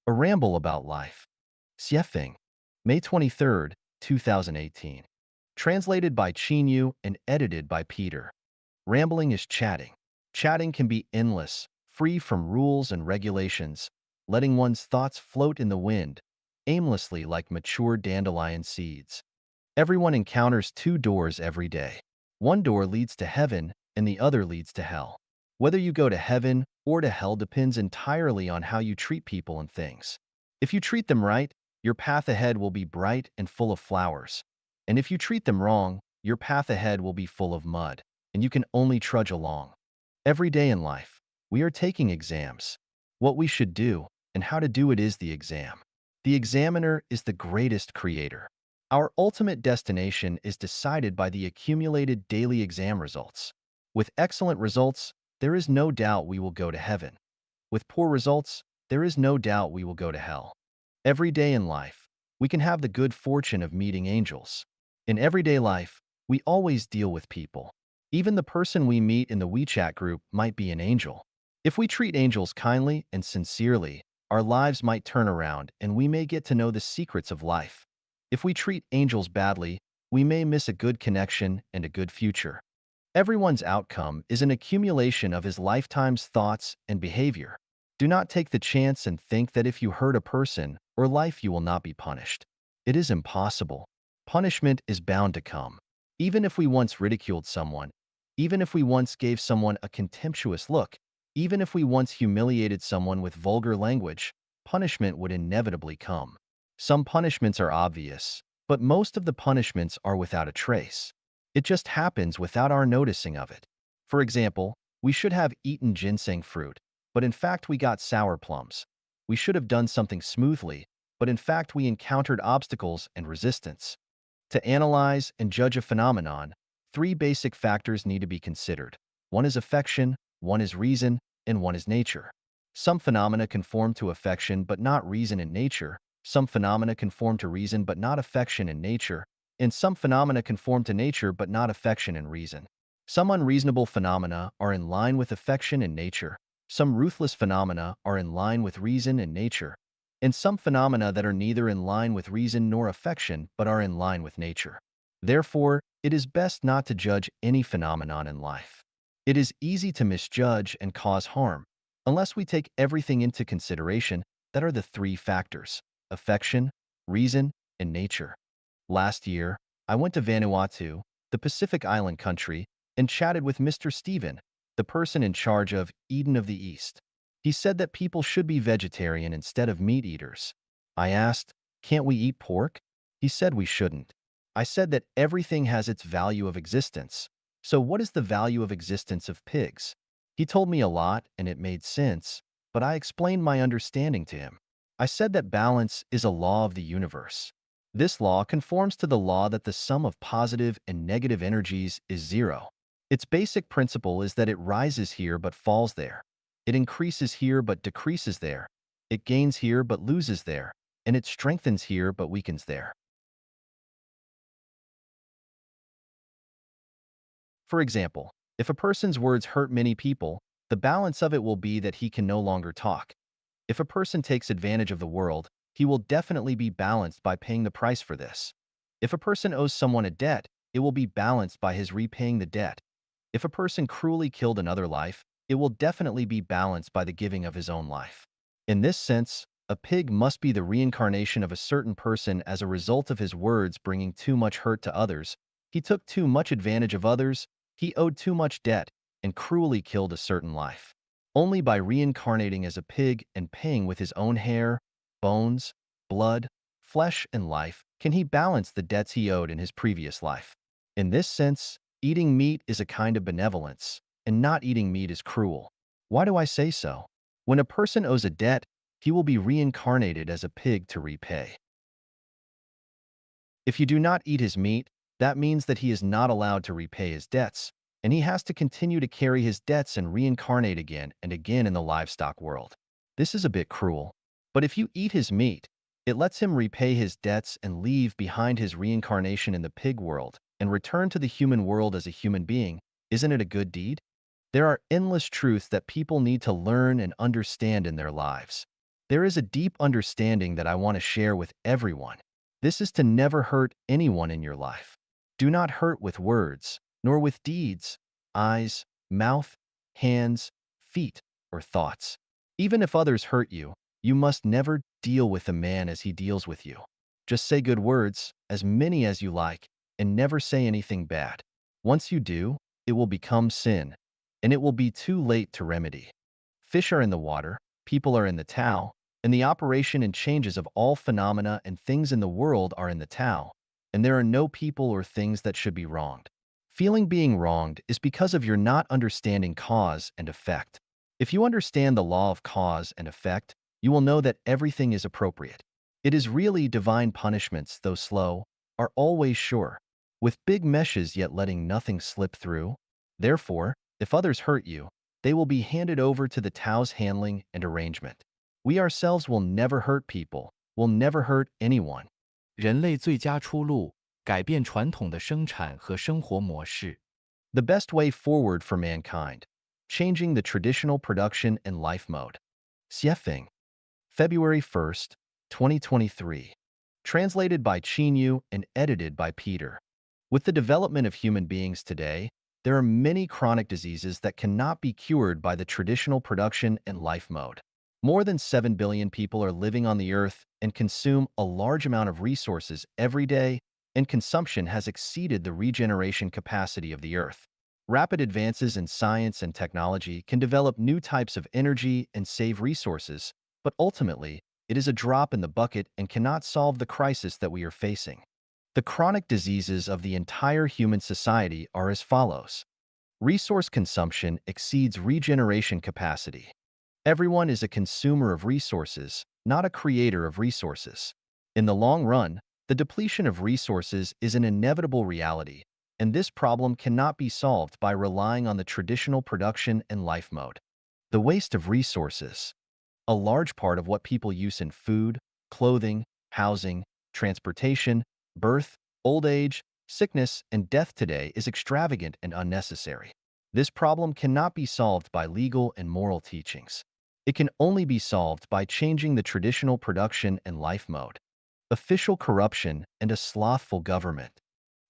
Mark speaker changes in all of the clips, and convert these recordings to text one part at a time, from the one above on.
Speaker 1: A Ramble About Life. Xiefeng, May 23rd, 2018. Translated by Chinyu and edited by Peter. Rambling is chatting. Chatting can be endless, free from rules and regulations, letting one's thoughts float in the wind, aimlessly like mature dandelion seeds. Everyone encounters two doors every day. One door leads to heaven, and the other leads to hell. Whether you go to heaven or to hell depends entirely on how you treat people and things. If you treat them right, your path ahead will be bright and full of flowers. And if you treat them wrong, your path ahead will be full of mud, and you can only trudge along. Every day in life, we are taking exams. What we should do and how to do it is the exam. The examiner is the greatest creator. Our ultimate destination is decided by the accumulated daily exam results. With excellent results, there is no doubt we will go to heaven. With poor results, there is no doubt we will go to hell. Every day in life, we can have the good fortune of meeting angels. In everyday life, we always deal with people. Even the person we meet in the WeChat group might be an angel. If we treat angels kindly and sincerely, our lives might turn around and we may get to know the secrets of life. If we treat angels badly, we may miss a good connection and a good future. Everyone's outcome is an accumulation of his lifetime's thoughts and behavior. Do not take the chance and think that if you hurt a person or life you will not be punished. It is impossible. Punishment is bound to come. Even if we once ridiculed someone, even if we once gave someone a contemptuous look, even if we once humiliated someone with vulgar language, punishment would inevitably come. Some punishments are obvious, but most of the punishments are without a trace. It just happens without our noticing of it. For example, we should have eaten ginseng fruit, but in fact we got sour plums. We should have done something smoothly, but in fact we encountered obstacles and resistance. To analyze and judge a phenomenon, three basic factors need to be considered. One is affection, one is reason, and one is nature. Some phenomena conform to affection but not reason and nature. Some phenomena conform to reason but not affection and nature. And some phenomena conform to nature but not affection and reason. Some unreasonable phenomena are in line with affection and nature. Some ruthless phenomena are in line with reason and nature. And some phenomena that are neither in line with reason nor affection but are in line with nature. Therefore, it is best not to judge any phenomenon in life. It is easy to misjudge and cause harm, unless we take everything into consideration that are the three factors: affection, reason, and nature. Last year, I went to Vanuatu, the Pacific Island country, and chatted with Mr. Stephen, the person in charge of Eden of the East. He said that people should be vegetarian instead of meat eaters. I asked, "Can't we eat pork?" He said we shouldn't. I said that everything has its value of existence. So what is the value of existence of pigs? He told me a lot and it made sense, but I explained my understanding to him. I said that balance is a law of the universe. This law conforms to the law that the sum of positive and negative energies is zero. Its basic principle is that it rises here but falls there. It increases here but decreases there. It gains here but loses there. And it strengthens here but weakens there. For example, if a person's words hurt many people, the balance of it will be that he can no longer talk. If a person takes advantage of the world, he will definitely be balanced by paying the price for this. If a person owes someone a debt, it will be balanced by his repaying the debt. If a person cruelly killed another life, it will definitely be balanced by the giving of his own life. In this sense, a pig must be the reincarnation of a certain person as a result of his words bringing too much hurt to others. He took too much advantage of others, he owed too much debt, and cruelly killed a certain life. Only by reincarnating as a pig and paying with his own hair, bones, blood, flesh, and life can he balance the debts he owed in his previous life. In this sense, eating meat is a kind of benevolence, and not eating meat is cruel. Why do I say so? When a person owes a debt, he will be reincarnated as a pig to repay. If you do not eat his meat, that means that he is not allowed to repay his debts, and he has to continue to carry his debts and reincarnate again and again in the livestock world. This is a bit cruel. But if you eat his meat, it lets him repay his debts and leave behind his reincarnation in the pig world and return to the human world as a human being. Isn't it a good deed? There are endless truths that people need to learn and understand in their lives. There is a deep understanding that I want to share with everyone. This is to never hurt anyone in your life. Do not hurt with words, nor with deeds, eyes, mouth, hands, feet, or thoughts. Even if others hurt you, you must never deal with a man as he deals with you. Just say good words, as many as you like, and never say anything bad. Once you do, it will become sin, and it will be too late to remedy. Fish are in the water, people are in the Tao, and the operation and changes of all phenomena and things in the world are in the Tao, and there are no people or things that should be wronged. Feeling being wronged is because of your not understanding cause and effect. If you understand the law of cause and effect, you will know that everything is appropriate. It is really divine punishments, though slow, are always sure, with big meshes yet letting nothing slip through. Therefore, if others hurt you, they will be handed over to the Tao's handling and arrangement. We ourselves will never hurt people, will never hurt anyone.
Speaker 2: 人类最佳出路，改变传统的生产和生活模式。
Speaker 1: The best way forward for mankind. Changing the traditional production and life mode. Xiefeng. February 1st, 2023. Translated by Yu and edited by Peter. With the development of human beings today, there are many chronic diseases that cannot be cured by the traditional production and life mode. More than 7 billion people are living on the earth and consume a large amount of resources every day, and consumption has exceeded the regeneration capacity of the earth. Rapid advances in science and technology can develop new types of energy and save resources, but ultimately, it is a drop in the bucket and cannot solve the crisis that we are facing. The chronic diseases of the entire human society are as follows. Resource consumption exceeds regeneration capacity. Everyone is a consumer of resources, not a creator of resources. In the long run, the depletion of resources is an inevitable reality, and this problem cannot be solved by relying on the traditional production and life mode. The waste of resources. A large part of what people use in food, clothing, housing, transportation, birth, old age, sickness, and death today is extravagant and unnecessary. This problem cannot be solved by legal and moral teachings. It can only be solved by changing the traditional production and life mode. Official corruption and a slothful government.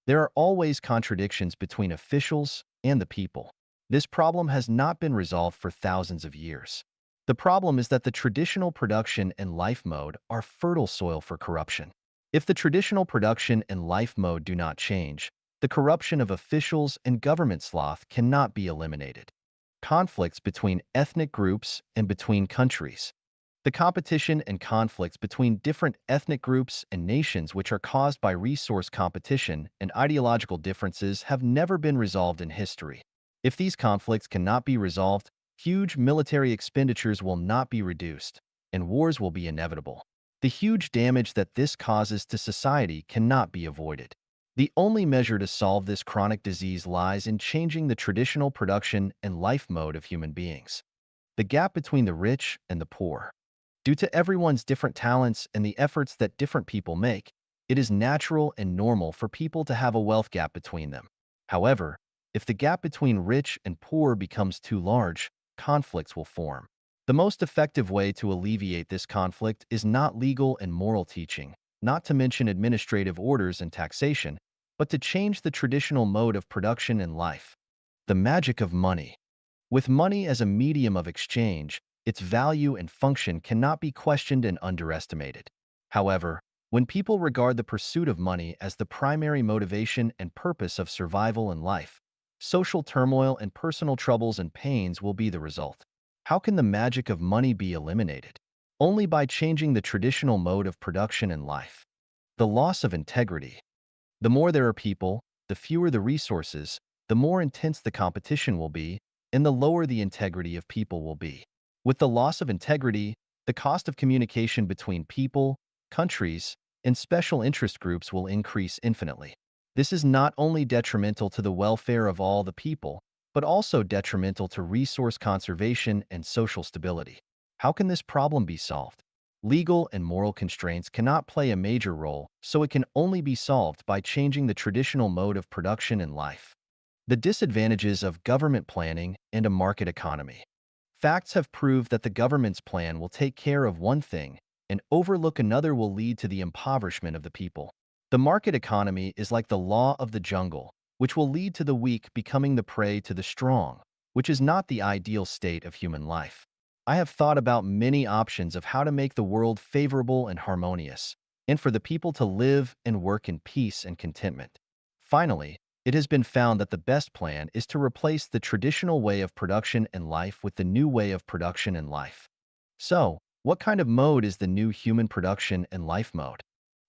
Speaker 1: There are always contradictions between officials and the people. This problem has not been resolved for thousands of years. The problem is that the traditional production and life mode are fertile soil for corruption. If the traditional production and life mode do not change, the corruption of officials and government sloth cannot be eliminated. Conflicts between ethnic groups and between countries. The competition and conflicts between different ethnic groups and nations which are caused by resource competition and ideological differences have never been resolved in history. If these conflicts cannot be resolved, huge military expenditures will not be reduced, and wars will be inevitable. The huge damage that this causes to society cannot be avoided. The only measure to solve this chronic disease lies in changing the traditional production and life mode of human beings. The gap between the rich and the poor. Due to everyone's different talents and the efforts that different people make, it is natural and normal for people to have a wealth gap between them. However, if the gap between rich and poor becomes too large, conflicts will form. The most effective way to alleviate this conflict is not legal and moral teaching, not to mention administrative orders and taxation, but to change the traditional mode of production and life. The magic of money. With money as a medium of exchange, its value and function cannot be questioned and underestimated. However, when people regard the pursuit of money as the primary motivation and purpose of survival in life, social turmoil and personal troubles and pains will be the result. How can the magic of money be eliminated? Only by changing the traditional mode of production and life. The loss of integrity. The more there are people, the fewer the resources, the more intense the competition will be, and the lower the integrity of people will be. With the loss of integrity, the cost of communication between people, countries, and special interest groups will increase infinitely. This is not only detrimental to the welfare of all the people, but also detrimental to resource conservation and social stability. How can this problem be solved? Legal and moral constraints cannot play a major role, so it can only be solved by changing the traditional mode of production and life. The disadvantages of government planning and a market economy. Facts have proved that the government's plan will take care of one thing and overlook another will lead to the impoverishment of the people. The market economy is like the law of the jungle, which will lead to the weak becoming the prey to the strong, which is not the ideal state of human life. I have thought about many options of how to make the world favorable and harmonious, and for the people to live and work in peace and contentment. Finally, it has been found that the best plan is to replace the traditional way of production and life with the new way of production and life. So, what kind of mode is the new human production and life mode?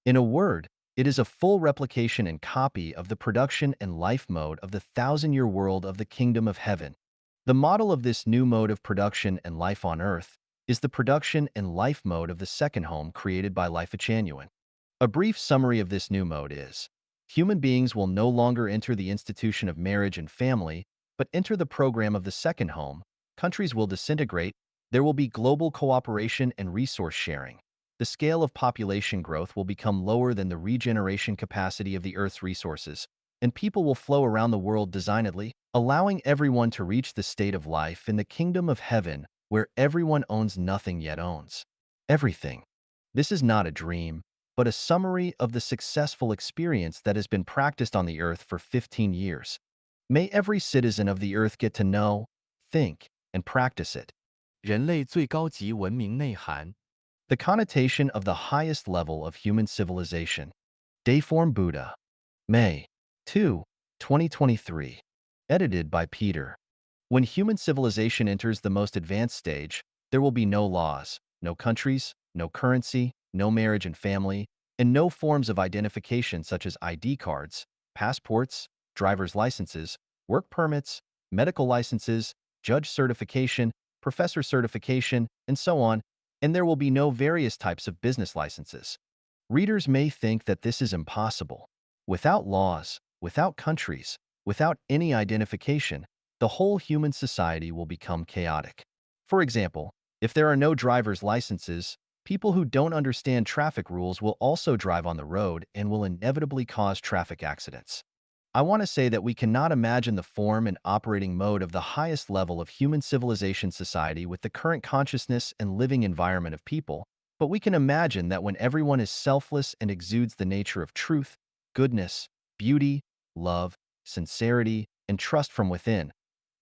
Speaker 1: In a word, it is a full replication and copy of the production and life mode of the thousand-year world of the kingdom of heaven. The model of this new mode of production and life on earth is the production and life mode of the second home created by Life Genuine. A brief summary of this new mode is: human beings will no longer enter the institution of marriage and family, but enter the program of the second home. Countries will disintegrate. There will be global cooperation and resource sharing. The scale of population growth will become lower than the regeneration capacity of the Earth's resources, and people will flow around the world designedly, allowing everyone to reach the state of life in the kingdom of heaven where everyone owns nothing yet owns everything. This is not a dream, but a summary of the successful experience that has been practiced on the earth for 15 years. May every citizen of the earth get to know, think, and practice it.
Speaker 2: 人类最高级文明内涵。
Speaker 1: The connotation of the highest level of human civilization. Dayform Buddha. May 2, 2023. Edited by Peter. When human civilization enters the most advanced stage, there will be no laws, no countries, no currency, no marriage and family, and no forms of identification such as ID cards, passports, driver's licenses, work permits, medical licenses, judge certification, professor certification, and so on, and there will be no various types of business licenses. Readers may think that this is impossible. Without laws, without countries, without any identification, the whole human society will become chaotic. For example, if there are no driver's licenses, people who don't understand traffic rules will also drive on the road and will inevitably cause traffic accidents. I want to say that we cannot imagine the form and operating mode of the highest level of human civilization society with the current consciousness and living environment of people, but we can imagine that when everyone is selfless and exudes the nature of truth, goodness, beauty, love, sincerity, and trust from within,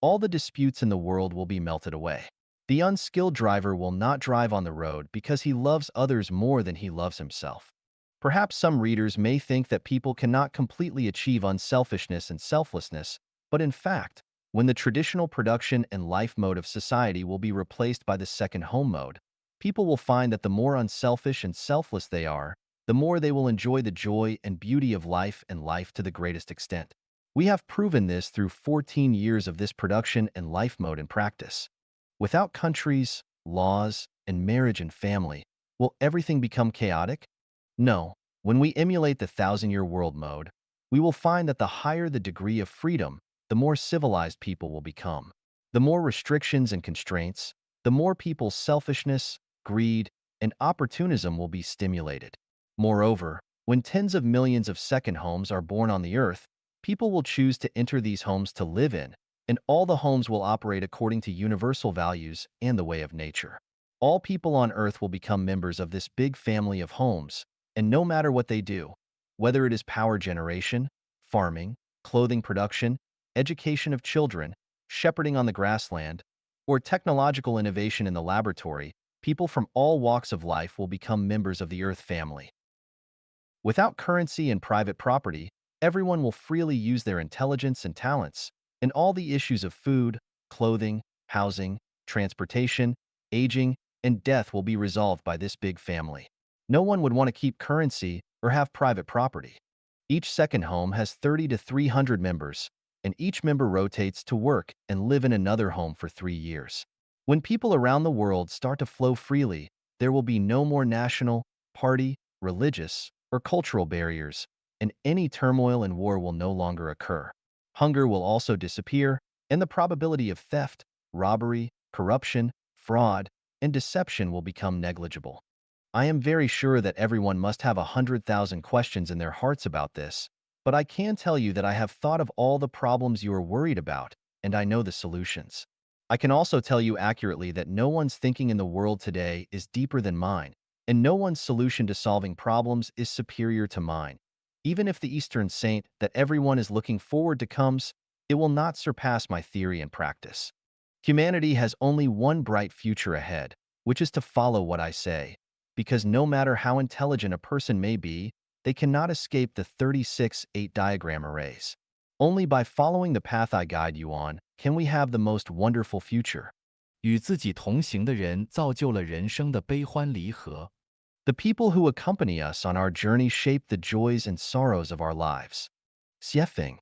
Speaker 1: all the disputes in the world will be melted away. The unskilled driver will not drive on the road because he loves others more than he loves himself. Perhaps some readers may think that people cannot completely achieve unselfishness and selflessness, but in fact, when the traditional production and life mode of society will be replaced by the second home mode, people will find that the more unselfish and selfless they are, the more they will enjoy the joy and beauty of life and life to the greatest extent. We have proven this through 14 years of this production and life mode in practice. Without countries, laws, and marriage and family, will everything become chaotic? No. When we emulate the thousand-year world mode, we will find that the higher the degree of freedom, the more civilized people will become. The more restrictions and constraints, the more people's selfishness, greed, and opportunism will be stimulated. Moreover, when tens of millions of second homes are born on the earth, people will choose to enter these homes to live in, and all the homes will operate according to universal values and the way of nature. All people on earth will become members of this big family of homes, and no matter what they do, whether it is power generation, farming, clothing production, education of children, shepherding on the grassland, or technological innovation in the laboratory, people from all walks of life will become members of the Earth family. Without currency and private property, everyone will freely use their intelligence and talents, and all the issues of food, clothing, housing, transportation, aging, and death will be resolved by this big family. No one would want to keep currency or have private property. Each second home has 30 to 300 members, and each member rotates to work and live in another home for 3 years. When people around the world start to flow freely, there will be no more national, party, religious, or cultural barriers, and any turmoil and war will no longer occur. Hunger will also disappear, and the probability of theft, robbery, corruption, fraud, and deception will become negligible. I am very sure that everyone must have 100,000 questions in their hearts about this, but I can tell you that I have thought of all the problems you are worried about, and I know the solutions. I can also tell you accurately that no one's thinking in the world today is deeper than mine, and no one's solution to solving problems is superior to mine. Even if the Eastern saint that everyone is looking forward to comes, it will not surpass my theory and practice. Humanity has only one bright future ahead, which is to follow what I say, because no matter how intelligent a person may be, they cannot escape the 36-8 diagram arrays. Only by following the path I guide you on can we have the most wonderful future.
Speaker 2: 与自己同行的人造就了人生的悲欢离合。
Speaker 1: The people who accompany us on our journey shape the joys and sorrows of our lives. Xiefeng,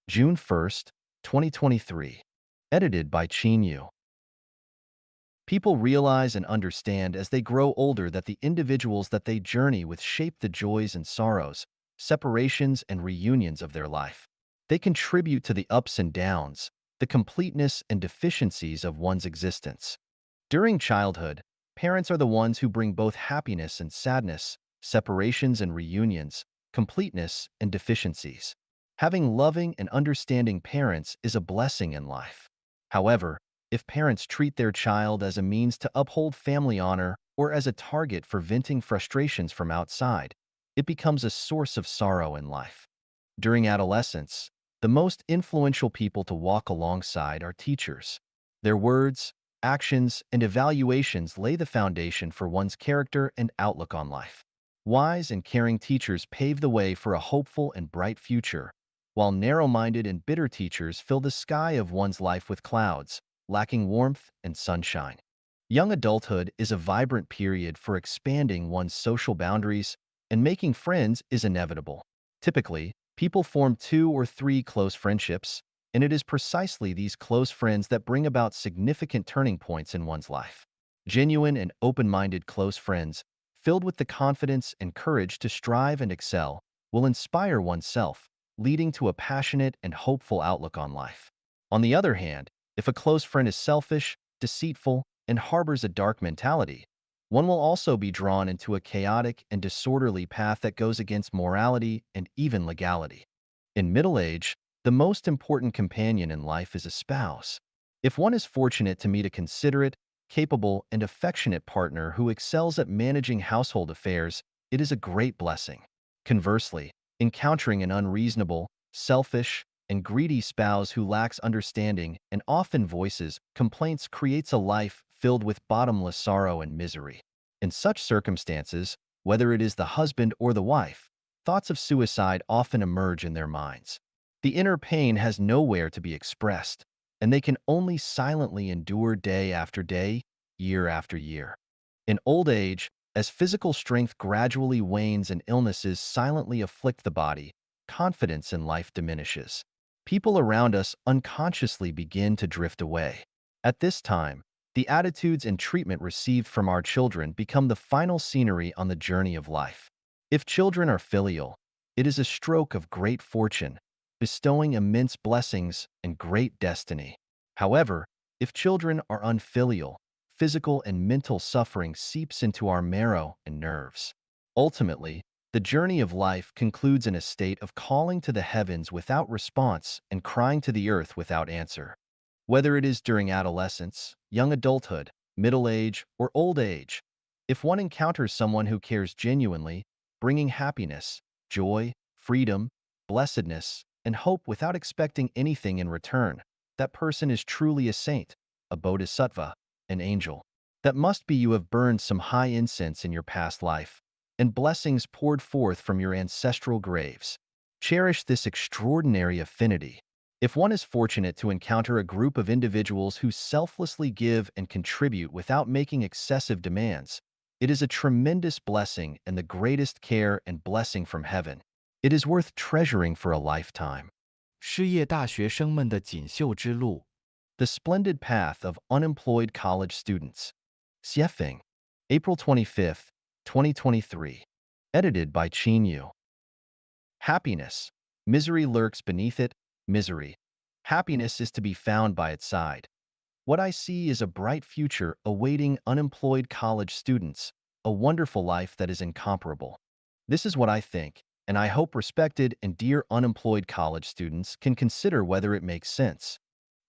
Speaker 1: June 1st, 2023. Edited by Qin Yu. People realize and understand as they grow older that the individuals that they journey with shape the joys and sorrows, separations and reunions of their life. They contribute to the ups and downs, the completeness and deficiencies of one's existence. During childhood, parents are the ones who bring both happiness and sadness, separations and reunions, completeness and deficiencies. Having loving and understanding parents is a blessing in life. However, if parents treat their child as a means to uphold family honor or as a target for venting frustrations from outside, it becomes a source of sorrow in life. During adolescence, the most influential people to walk alongside are teachers. Their words, actions, and evaluations lay the foundation for one's character and outlook on life. Wise and caring teachers pave the way for a hopeful and bright future, while narrow-minded and bitter teachers fill the sky of one's life with clouds, lacking warmth and sunshine. Young adulthood is a vibrant period for expanding one's social boundaries, and making friends is inevitable. Typically, people form 2 or 3 close friendships, and it is precisely these close friends that bring about significant turning points in one's life. Genuine and open-minded close friends, filled with the confidence and courage to strive and excel, will inspire oneself, leading to a passionate and hopeful outlook on life. On the other hand, if a close friend is selfish, deceitful, and harbors a dark mentality, one will also be drawn into a chaotic and disorderly path that goes against morality and even legality. In middle age, the most important companion in life is a spouse. If one is fortunate to meet a considerate, capable, and affectionate partner who excels at managing household affairs, it is a great blessing. Conversely, encountering an unreasonable, selfish, and greedy spouse who lacks understanding and often voices complaints creates a life filled with bottomless sorrow and misery. In such circumstances, whether it is the husband or the wife, thoughts of suicide often emerge in their minds. The inner pain has nowhere to be expressed, and they can only silently endure day after day, year after year. In old age, as physical strength gradually wanes and illnesses silently afflict the body, confidence in life diminishes. People around us unconsciously begin to drift away. At this time, the attitudes and treatment received from our children become the final scenery on the journey of life. If children are filial, it is a stroke of great fortune, bestowing immense blessings and great destiny. However, if children are unfilial, physical and mental suffering seeps into our marrow and nerves. Ultimately, the journey of life concludes in a state of calling to the heavens without response and crying to the earth without answer. Whether it is during adolescence, young adulthood, middle age, or old age, if one encounters someone who cares genuinely, bringing happiness, joy, freedom, blessedness, and hope without expecting anything in return, that person is truly a saint, a bodhisattva, an angel. That must be you have burned some high incense in your past life, and blessings poured forth from your ancestral graves. Cherish this extraordinary affinity. If one is fortunate to encounter a group of individuals who selflessly give and contribute without making excessive demands, it is a tremendous blessing and the greatest care and blessing from heaven. It is worth treasuring for a lifetime.
Speaker 2: 失业大学生们的锦绣之路。
Speaker 1: The Splendid Path of Unemployed College Students. Xiefeng, April 25th, 2023. Edited by Qin Yu. Happiness. Misery lurks beneath it, misery. Happiness is to be found by its side. What I see is a bright future awaiting unemployed college students, a wonderful life that is incomparable. This is what I think, and I hope respected and dear unemployed college students can consider whether it makes sense.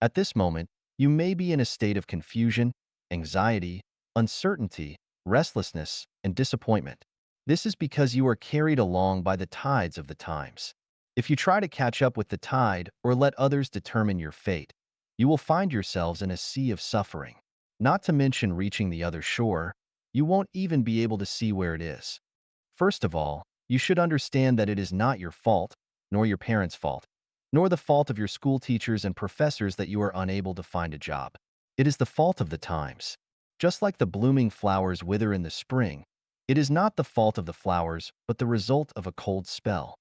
Speaker 1: At this moment, You may be in a state of confusion, anxiety, uncertainty, restlessness, and disappointment. This is because you are carried along by the tides of the times. If you try to catch up with the tide or let others determine your fate, you will find yourselves in a sea of suffering. Not to mention reaching the other shore, you won't even be able to see where it is. First of all, you should understand that it is not your fault, nor your parents' fault, nor the fault of your school teachers and professors that you are unable to find a job. It is the fault of the times. Just like the blooming flowers wither in the spring, it is not the fault of the flowers, but the result of a cold spell.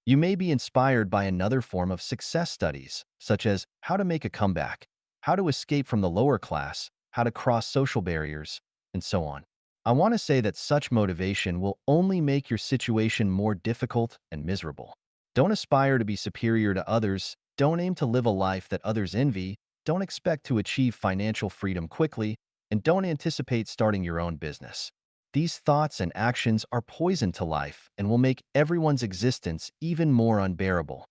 Speaker 1: You may be inspired by another form of success studies, such as how to make a comeback, how to escape from the lower class, how to cross social barriers, and so on. I want to say that such motivation will only make your situation more difficult and miserable. Don't aspire to be superior to others, don't aim to live a life that others envy, don't expect to achieve financial freedom quickly, and don't anticipate starting your own business. These thoughts and actions are poison to life and will make everyone's existence even more unbearable.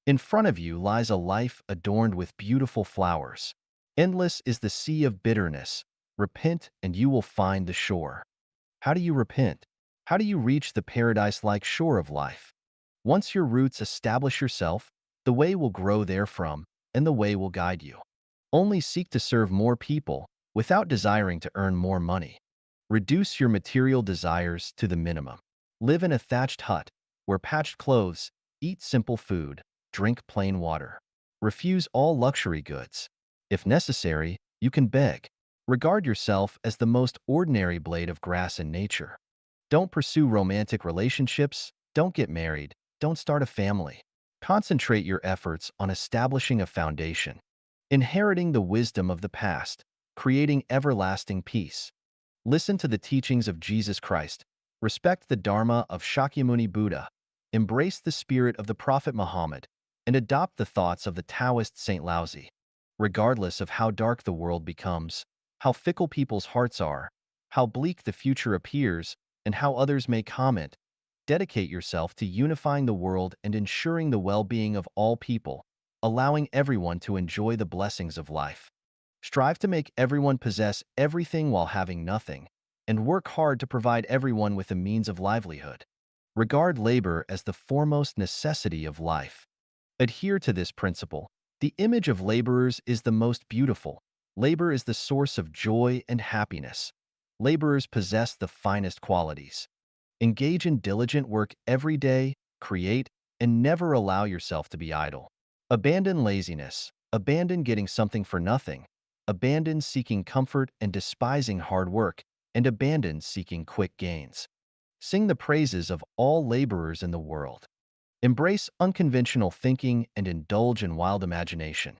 Speaker 1: In front of you lies a life adorned with beautiful flowers. Endless is the sea of bitterness. Repent and you will find the shore. How do you repent? How do you reach the paradise-like shore of life? Once your roots establish yourself, the way will grow therefrom, and the way will guide you. Only seek to serve more people without desiring to earn more money. Reduce your material desires to the minimum. Live in a thatched hut, wear patched clothes, eat simple food, drink plain water. Refuse all luxury goods. If necessary, you can beg. Regard yourself as the most ordinary blade of grass in nature. Don't pursue romantic relationships, don't get married, don't start a family. Concentrate your efforts on establishing a foundation, inheriting the wisdom of the past, creating everlasting peace. Listen to the teachings of Jesus Christ, respect the Dharma of Shakyamuni Buddha, embrace the spirit of the Prophet Muhammad, and adopt the thoughts of the Taoist Saint Laozi. Regardless of how dark the world becomes, how fickle people's hearts are, how bleak the future appears, and how others may comment, dedicate yourself to unifying the world and ensuring the well-being of all people, allowing everyone to enjoy the blessings of life. Strive to make everyone possess everything while having nothing, and work hard to provide everyone with a means of livelihood. Regard labor as the foremost necessity of life. Adhere to this principle. The image of laborers is the most beautiful. Labor is the source of joy and happiness. Laborers possess the finest qualities. Engage in diligent work every day, create, and never allow yourself to be idle. Abandon laziness. Abandon getting something for nothing. Abandon seeking comfort and despising hard work, and abandon seeking quick gains. Sing the praises of all laborers in the world. Embrace unconventional thinking and indulge in wild imagination.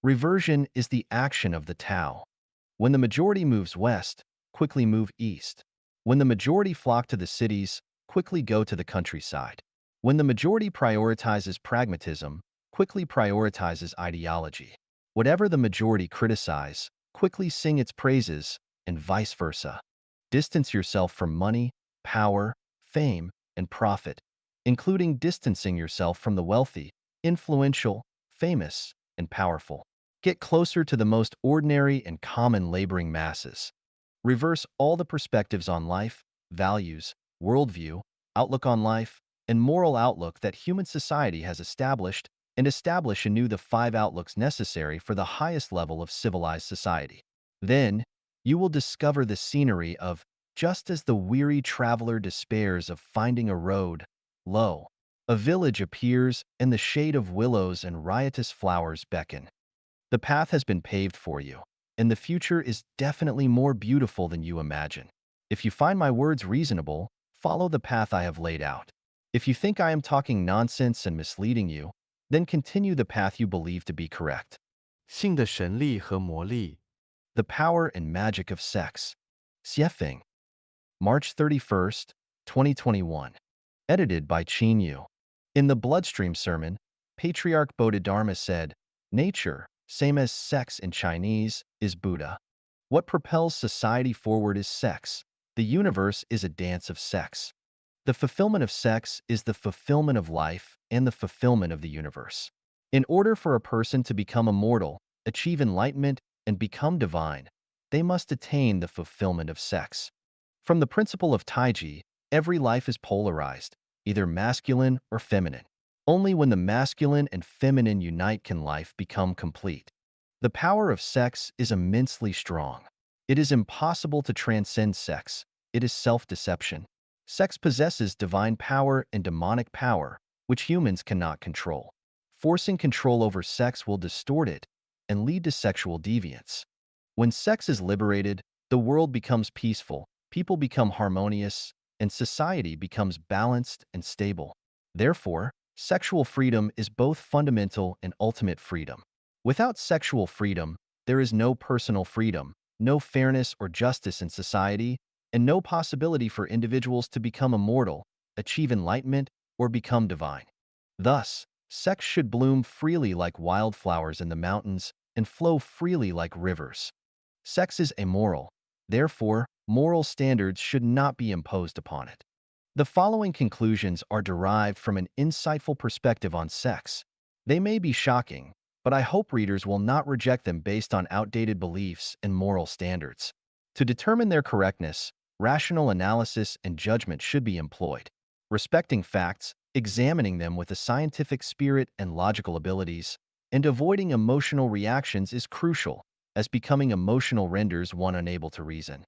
Speaker 1: Reversion is the action of the Tao. When the majority moves west, quickly move east. When the majority flock to the cities, quickly go to the countryside. When the majority prioritizes pragmatism, quickly prioritizes ideology. Whatever the majority criticize, quickly sing its praises, and vice versa. Distance yourself from money, power, fame, and profit, including distancing yourself from the wealthy, influential, famous, and powerful. Get closer to the most ordinary and common laboring masses. Reverse all the perspectives on life, values, worldview, outlook on life, and moral outlook that human society has established, and establish anew the 5 outlooks necessary for the highest level of civilized society. Then, you will discover the scenery of just as the weary traveler despairs of finding a road, lo, a village appears, and the shade of willows and riotous flowers beckon. The path has been paved for you, and the future is definitely more beautiful than you imagine. If you find my words reasonable, follow the path I have laid out. If you think I am talking nonsense and misleading you, then continue the path you believe to be correct.
Speaker 2: 性的神力和魔力。
Speaker 1: The Power and Magic of Sex. Xiefeng. March 31st, 2021. Edited by Qin Yu. In the Bloodstream Sermon, Patriarch Bodhidharma said, "Nature, same as sex in Chinese, is Buddha. What propels society forward is sex. The universe is a dance of sex. The fulfillment of sex is the fulfillment of life and the fulfillment of the universe. In order for a person to become immortal, achieve enlightenment, and become divine, they must attain the fulfillment of sex. From the principle of Taiji, every life is polarized, either masculine or feminine. Only when the masculine and feminine unite can life become complete. The power of sex is immensely strong. It is impossible to transcend sex. It is self-deception. Sex possesses divine power and demonic power, which humans cannot control. Forcing control over sex will distort it and lead to sexual deviance. When sex is liberated, the world becomes peaceful, people become harmonious, and society becomes balanced and stable. Therefore, sexual freedom is both fundamental and ultimate freedom. Without sexual freedom, there is no personal freedom, no fairness or justice in society, and no possibility for individuals to become immortal, achieve enlightenment, or become divine. Thus, sex should bloom freely like wildflowers in the mountains and flow freely like rivers. Sex is amoral. Therefore, moral standards should not be imposed upon it. The following conclusions are derived from an insightful perspective on sex. They may be shocking, but I hope readers will not reject them based on outdated beliefs and moral standards. To determine their correctness, rational analysis and judgment should be employed. Respecting facts, examining them with a scientific spirit and logical abilities, and avoiding emotional reactions is crucial, as becoming emotional renders one unable to reason.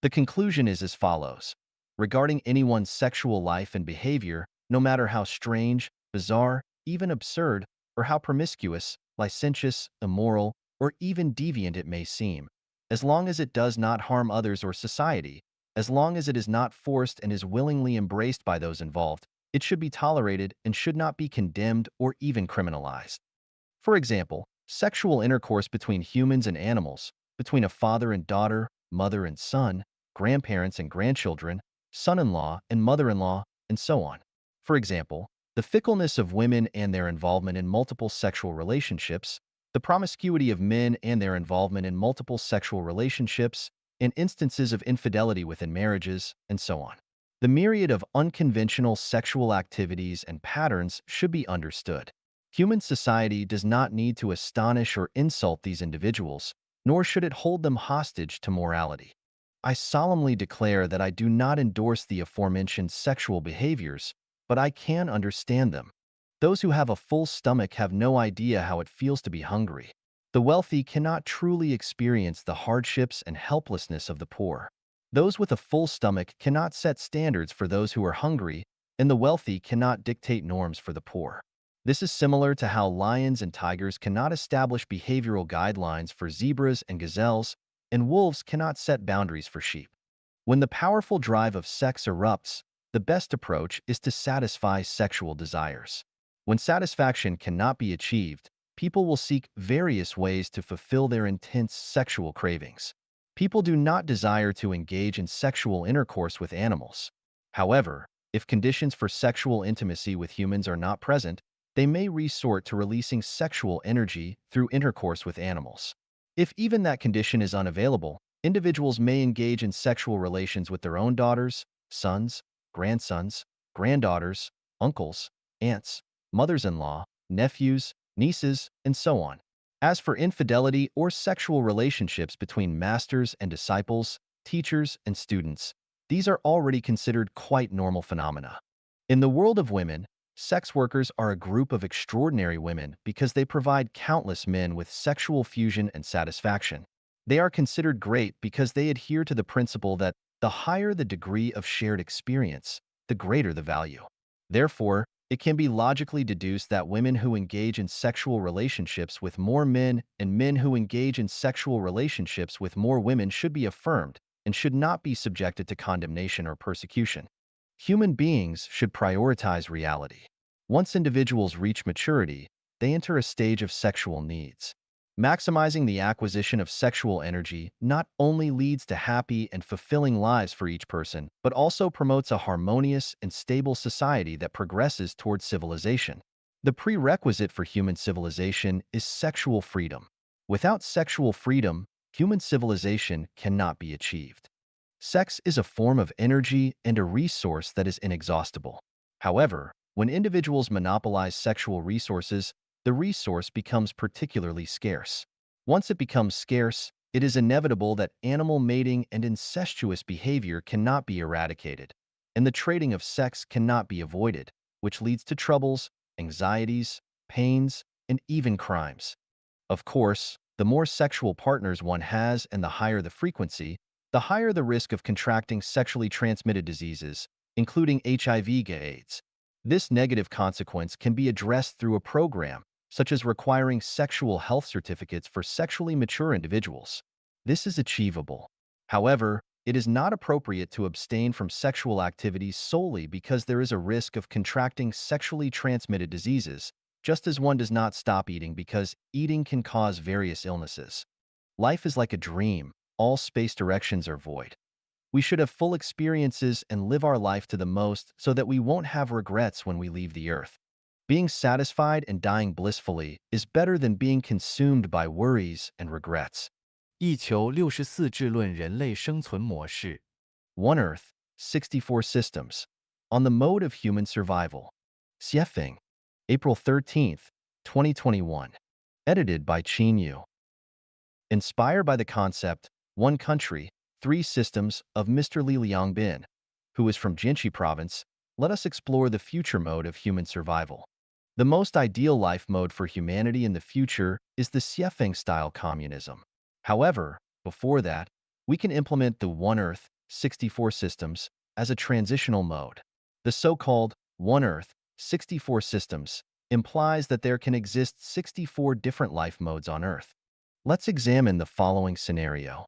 Speaker 1: The conclusion is as follows. Regarding anyone's sexual life and behavior, no matter how strange, bizarre, even absurd, or how promiscuous, licentious, immoral, or even deviant it may seem, as long as it does not harm others or society, as long as it is not forced and is willingly embraced by those involved, it should be tolerated and should not be condemned or even criminalized. For example, sexual intercourse between humans and animals, between a father and daughter, mother and son, grandparents and grandchildren, son-in-law and mother-in-law, and so on. For example, the fickleness of women and their involvement in multiple sexual relationships, the promiscuity of men and their involvement in multiple sexual relationships, and instances of infidelity within marriages, and so on. The myriad of unconventional sexual activities and patterns should be understood. Human society does not need to astonish or insult these individuals, nor should it hold them hostage to morality. I solemnly declare that I do not endorse the aforementioned sexual behaviors, but I can understand them. Those who have a full stomach have no idea how it feels to be hungry. The wealthy cannot truly experience the hardships and helplessness of the poor. Those with a full stomach cannot set standards for those who are hungry, and the wealthy cannot dictate norms for the poor. This is similar to how lions and tigers cannot establish behavioral guidelines for zebras and gazelles, and wolves cannot set boundaries for sheep. When the powerful drive of sex erupts, the best approach is to satisfy sexual desires. When satisfaction cannot be achieved, people will seek various ways to fulfill their intense sexual cravings. People do not desire to engage in sexual intercourse with animals. However, if conditions for sexual intimacy with humans are not present, they may resort to releasing sexual energy through intercourse with animals. If even that condition is unavailable, individuals may engage in sexual relations with their own daughters, sons, grandsons, granddaughters, uncles, aunts, mothers-in-law, nephews, nieces, and so on. As for infidelity or sexual relationships between masters and disciples, teachers and students, these are already considered quite normal phenomena. In the world of women, sex workers are a group of extraordinary women because they provide countless men with sexual fusion and satisfaction. They are considered great because they adhere to the principle that the higher the degree of shared experience, the greater the value. Therefore, it can be logically deduced that women who engage in sexual relationships with more men and men who engage in sexual relationships with more women should be affirmed and should not be subjected to condemnation or persecution. Human beings should prioritize reality. Once individuals reach maturity, they enter a stage of sexual needs. Maximizing the acquisition of sexual energy not only leads to happy and fulfilling lives for each person, but also promotes a harmonious and stable society that progresses towards civilization. The prerequisite for human civilization is sexual freedom. Without sexual freedom, human civilization cannot be achieved. Sex is a form of energy and a resource that is inexhaustible. However, when individuals monopolize sexual resources, the resource becomes particularly scarce. Once it becomes scarce, it is inevitable that animal mating and incestuous behavior cannot be eradicated, and the trading of sex cannot be avoided, which leads to troubles, anxieties, pains, and even crimes. Of course, the more sexual partners one has and the higher the frequency, the higher the risk of contracting sexually transmitted diseases, including HIV/AIDS. This negative consequence can be addressed through a program, such as requiring sexual health certificates for sexually mature individuals. This is achievable. However, it is not appropriate to abstain from sexual activities solely because there is a risk of contracting sexually transmitted diseases, just as one does not stop eating because eating can cause various illnesses. Life is like a dream. All space directions are void. We should have full experiences and live our life to the most so that we won't have regrets when we leave the earth. Being satisfied and dying blissfully is better than being consumed by worries and regrets.
Speaker 2: 一球64智论人类生存模式。
Speaker 1: One Earth, 64 Systems. On the Mode of Human Survival. Xiefeng. April 13th, 2021. Edited by Qin Yu. Inspired by the concept, One Country, Three Systems of Mr. Li Liangbin, who is from Jinshi Province, let us explore the future mode of human survival. The most ideal life mode for humanity in the future is the Xiefeng-style communism. However, before that, we can implement the One Earth, 64 Systems as a transitional mode. The so-called One Earth, 64 Systems implies that there can exist 64 different life modes on Earth. Let's examine the following scenario.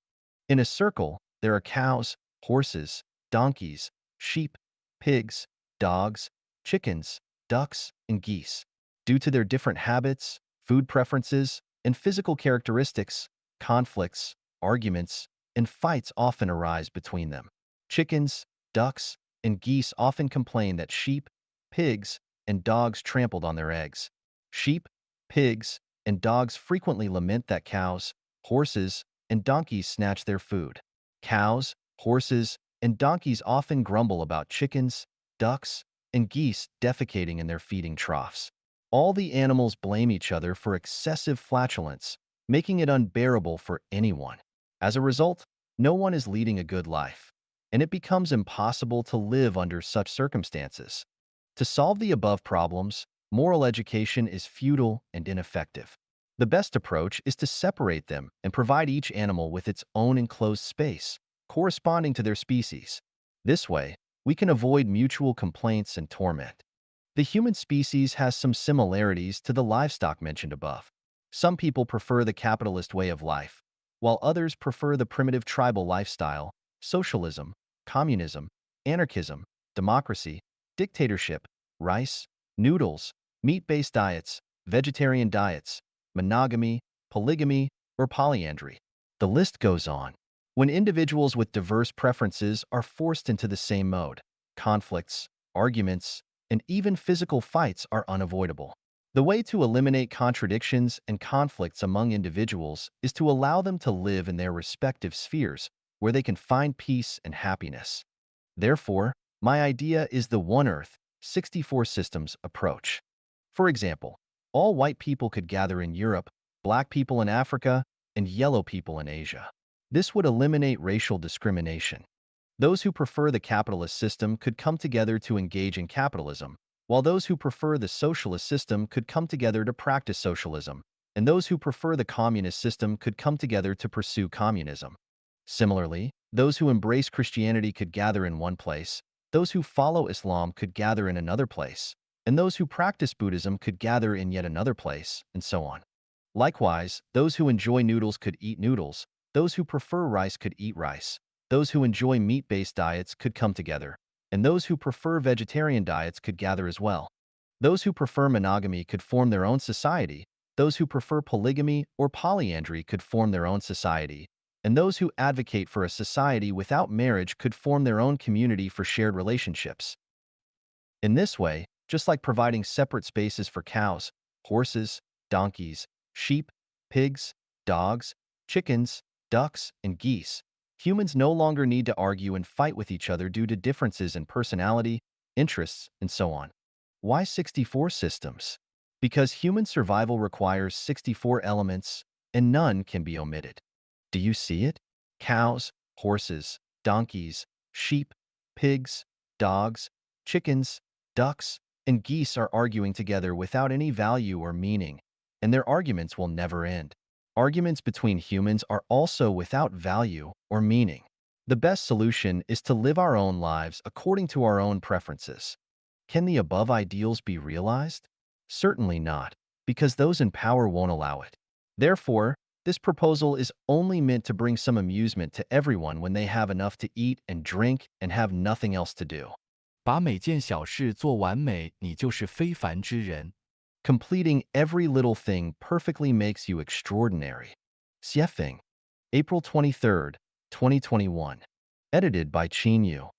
Speaker 1: In a circle, there are cows, horses, donkeys, sheep, pigs, dogs, chickens, ducks, and geese. Due to their different habits, food preferences, and physical characteristics, conflicts, arguments, and fights often arise between them. Chickens, ducks, and geese often complain that sheep, pigs, and dogs trampled on their eggs. Sheep, pigs, and dogs frequently lament that cows, horses, and donkeys snatch their food. Cows, horses, and donkeys often grumble about chickens, ducks, and geese defecating in their feeding troughs. All the animals blame each other for excessive flatulence, making it unbearable for anyone. As a result, no one is leading a good life, and it becomes impossible to live under such circumstances. To solve the above problems, moral education is futile and ineffective. The best approach is to separate them and provide each animal with its own enclosed space, corresponding to their species. This way, we can avoid mutual complaints and torment. The human species has some similarities to the livestock mentioned above. Some people prefer the capitalist way of life, while others prefer the primitive tribal lifestyle, socialism, communism, anarchism, democracy, dictatorship, rice, noodles, meat-based diets, vegetarian diets, monogamy, polygamy, or polyandry. The list goes on. When individuals with diverse preferences are forced into the same mode, conflicts, arguments, and even physical fights are unavoidable. The way to eliminate contradictions and conflicts among individuals is to allow them to live in their respective spheres where they can find peace and happiness. Therefore, my idea is the One Earth, 64 Systems approach. For example, all white people could gather in Europe, black people in Africa, and yellow people in Asia. This would eliminate racial discrimination. Those who prefer the capitalist system could come together to engage in capitalism, while those who prefer the socialist system could come together to practice socialism, and those who prefer the communist system could come together to pursue communism. Similarly, those who embrace Christianity could gather in one place, those who follow Islam could gather in another place, and those who practice Buddhism could gather in yet another place, and so on. Likewise, those who enjoy noodles could eat noodles, those who prefer rice could eat rice, those who enjoy meat-based diets could come together, and those who prefer vegetarian diets could gather as well. Those who prefer monogamy could form their own society, those who prefer polygamy or polyandry could form their own society, and those who advocate for a society without marriage could form their own community for shared relationships. In this way, just like providing separate spaces for cows, horses, donkeys, sheep, pigs, dogs, chickens, ducks, and geese, humans no longer need to argue and fight with each other due to differences in personality, interests, and so on. Why 64 systems? Because human survival requires 64 elements, and none can be omitted. Do you see it? Cows, horses, donkeys, sheep, pigs, dogs, chickens, ducks, and geese are arguing together without any value or meaning, and their arguments will never end. Arguments between humans are also without value or meaning. The best solution is to live our own lives according to our own preferences. Can the above ideals be realized? Certainly not, because those in power won't allow it. Therefore, this proposal is only meant to bring some amusement to everyone when they have enough to eat and drink and have nothing else to do.
Speaker 2: 把每件小事做完美，你就是非凡之人。
Speaker 1: Completing every little thing perfectly makes you extraordinary. Xiefeng, April 23rd, 2021. Edited by Qin Yu.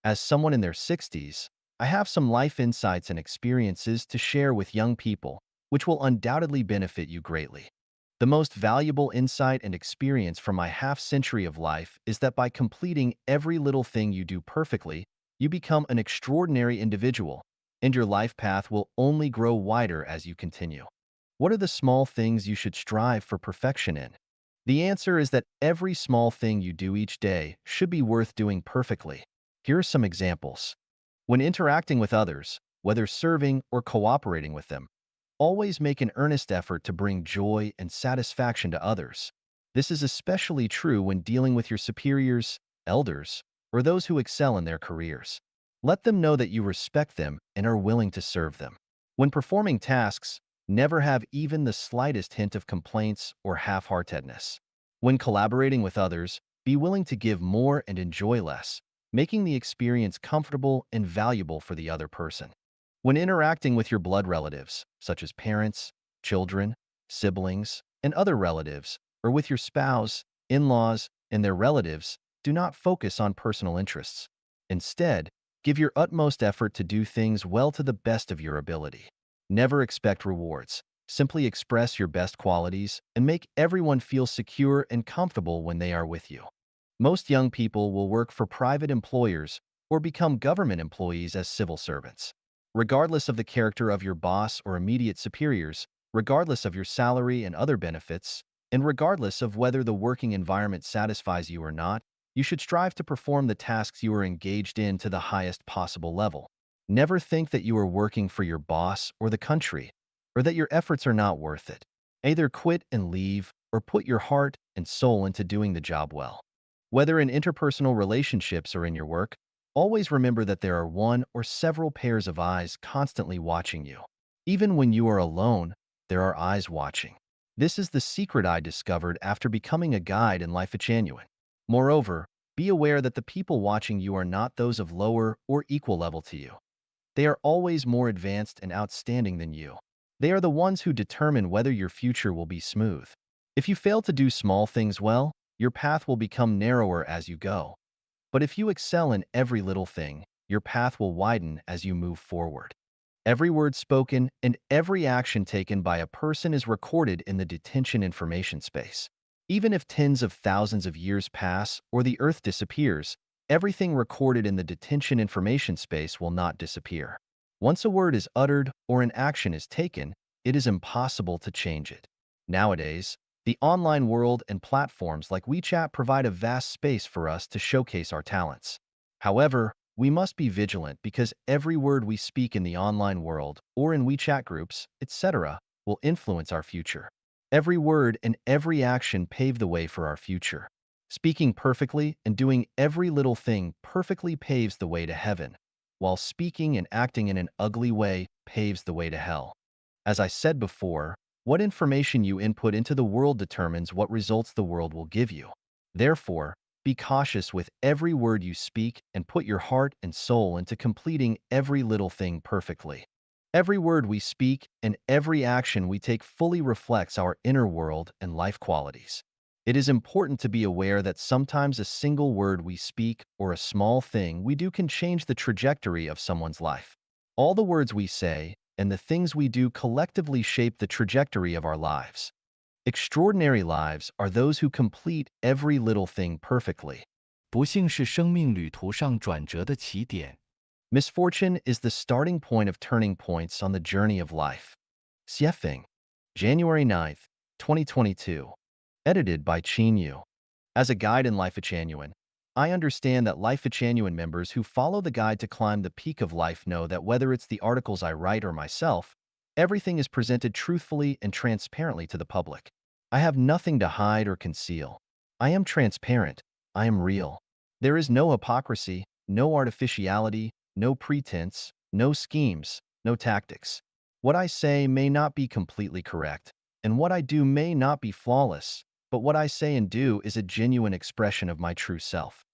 Speaker 1: As someone in their 60s, I have some life insights and experiences to share with young people, which will undoubtedly benefit you greatly. The most valuable insight and experience from my half-century of life is that by completing every little thing you do perfectly, you become an extraordinary individual, and your life path will only grow wider as you continue. What are the small things you should strive for perfection in? The answer is that every small thing you do each day should be worth doing perfectly. Here are some examples. When interacting with others, whether serving or cooperating with them, always make an earnest effort to bring joy and satisfaction to others. This is especially true when dealing with your superiors, elders, or those who excel in their careers. Let them know that you respect them and are willing to serve them. When performing tasks, never have even the slightest hint of complaints or half-heartedness. When collaborating with others, be willing to give more and enjoy less, making the experience comfortable and valuable for the other person. When interacting with your blood relatives, such as parents, children, siblings, and other relatives, or with your spouse, in-laws, and their relatives, do not focus on personal interests. Instead, give your utmost effort to do things well to the best of your ability. Never expect rewards. Simply express your best qualities and make everyone feel secure and comfortable when they are with you. Most young people will work for private employers or become government employees as civil servants. Regardless of the character of your boss or immediate superiors, regardless of your salary and other benefits, and regardless of whether the working environment satisfies you or not, you should strive to perform the tasks you are engaged in to the highest possible level. Never think that you are working for your boss or the country, or that your efforts are not worth it. Either quit and leave, or put your heart and soul into doing the job well. Whether in interpersonal relationships or in your work, always remember that there are one or several pairs of eyes constantly watching you. Even when you are alone, there are eyes watching. This is the secret I discovered after becoming a guide in Life Genuine. Moreover, be aware that the people watching you are not those of lower or equal level to you. They are always more advanced and outstanding than you. They are the ones who determine whether your future will be smooth. If you fail to do small things well, your path will become narrower as you go. But if you excel in every little thing, your path will widen as you move forward. Every word spoken and every action taken by a person is recorded in the detention information space. Even if tens of thousands of years pass or the Earth disappears, everything recorded in the detention information space will not disappear. Once a word is uttered or an action is taken, it is impossible to change it. Nowadays, the online world and platforms like WeChat provide a vast space for us to showcase our talents. However, we must be vigilant because every word we speak in the online world or in WeChat groups, etc., will influence our future. Every word and every action pave the way for our future. Speaking perfectly and doing every little thing perfectly paves the way to heaven, while speaking and acting in an ugly way paves the way to hell. As I said before, what information you input into the world determines what results the world will give you. Therefore, be cautious with every word you speak and put your heart and soul into completing every little thing perfectly. Every word we speak and every action we take fully reflects our inner world and life qualities. It is important to be aware that sometimes a single word we speak or a small thing we do can change the trajectory of someone's life. All the words we say and the things we do collectively shape the trajectory of our lives. Extraordinary lives are those who complete every little thing perfectly.
Speaker 2: 不幸是生命旅途上转折的起点。
Speaker 1: Misfortune is the starting point of turning points on the journey of life. Xiefeng, January 9th, 2022. Edited by Chin Yu. As a guide in Life Genuine, I understand that Life Genuine members who follow the guide to climb the peak of life know that whether it's the articles I write or myself, everything is presented truthfully and transparently to the public. I have nothing to hide or conceal. I am transparent. I am real. There is no hypocrisy, no artificiality, no pretense, no schemes, no tactics. What I say may not be completely correct, and what I do may not be flawless, but what I say and do is a genuine expression of my true self.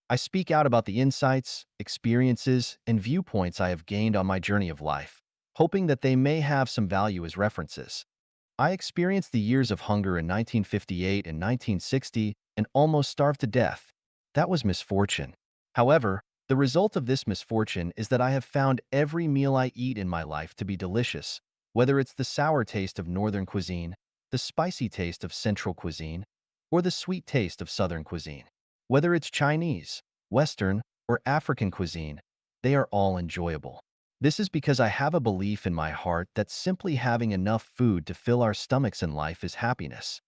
Speaker 1: I speak out about the insights, experiences, and viewpoints I have gained on my journey of life, hoping that they may have some value as references. I experienced the years of hunger in 1958 and 1960 and almost starved to death. That was misfortune. However, the result of this misfortune is that I have found every meal I eat in my life to be delicious, whether it's the sour taste of Northern cuisine, the spicy taste of Central cuisine, or the sweet taste of Southern cuisine. Whether it's Chinese, Western, or African cuisine, they are all enjoyable. This is because I have a belief in my heart that simply having enough food to fill our stomachs in life is happiness.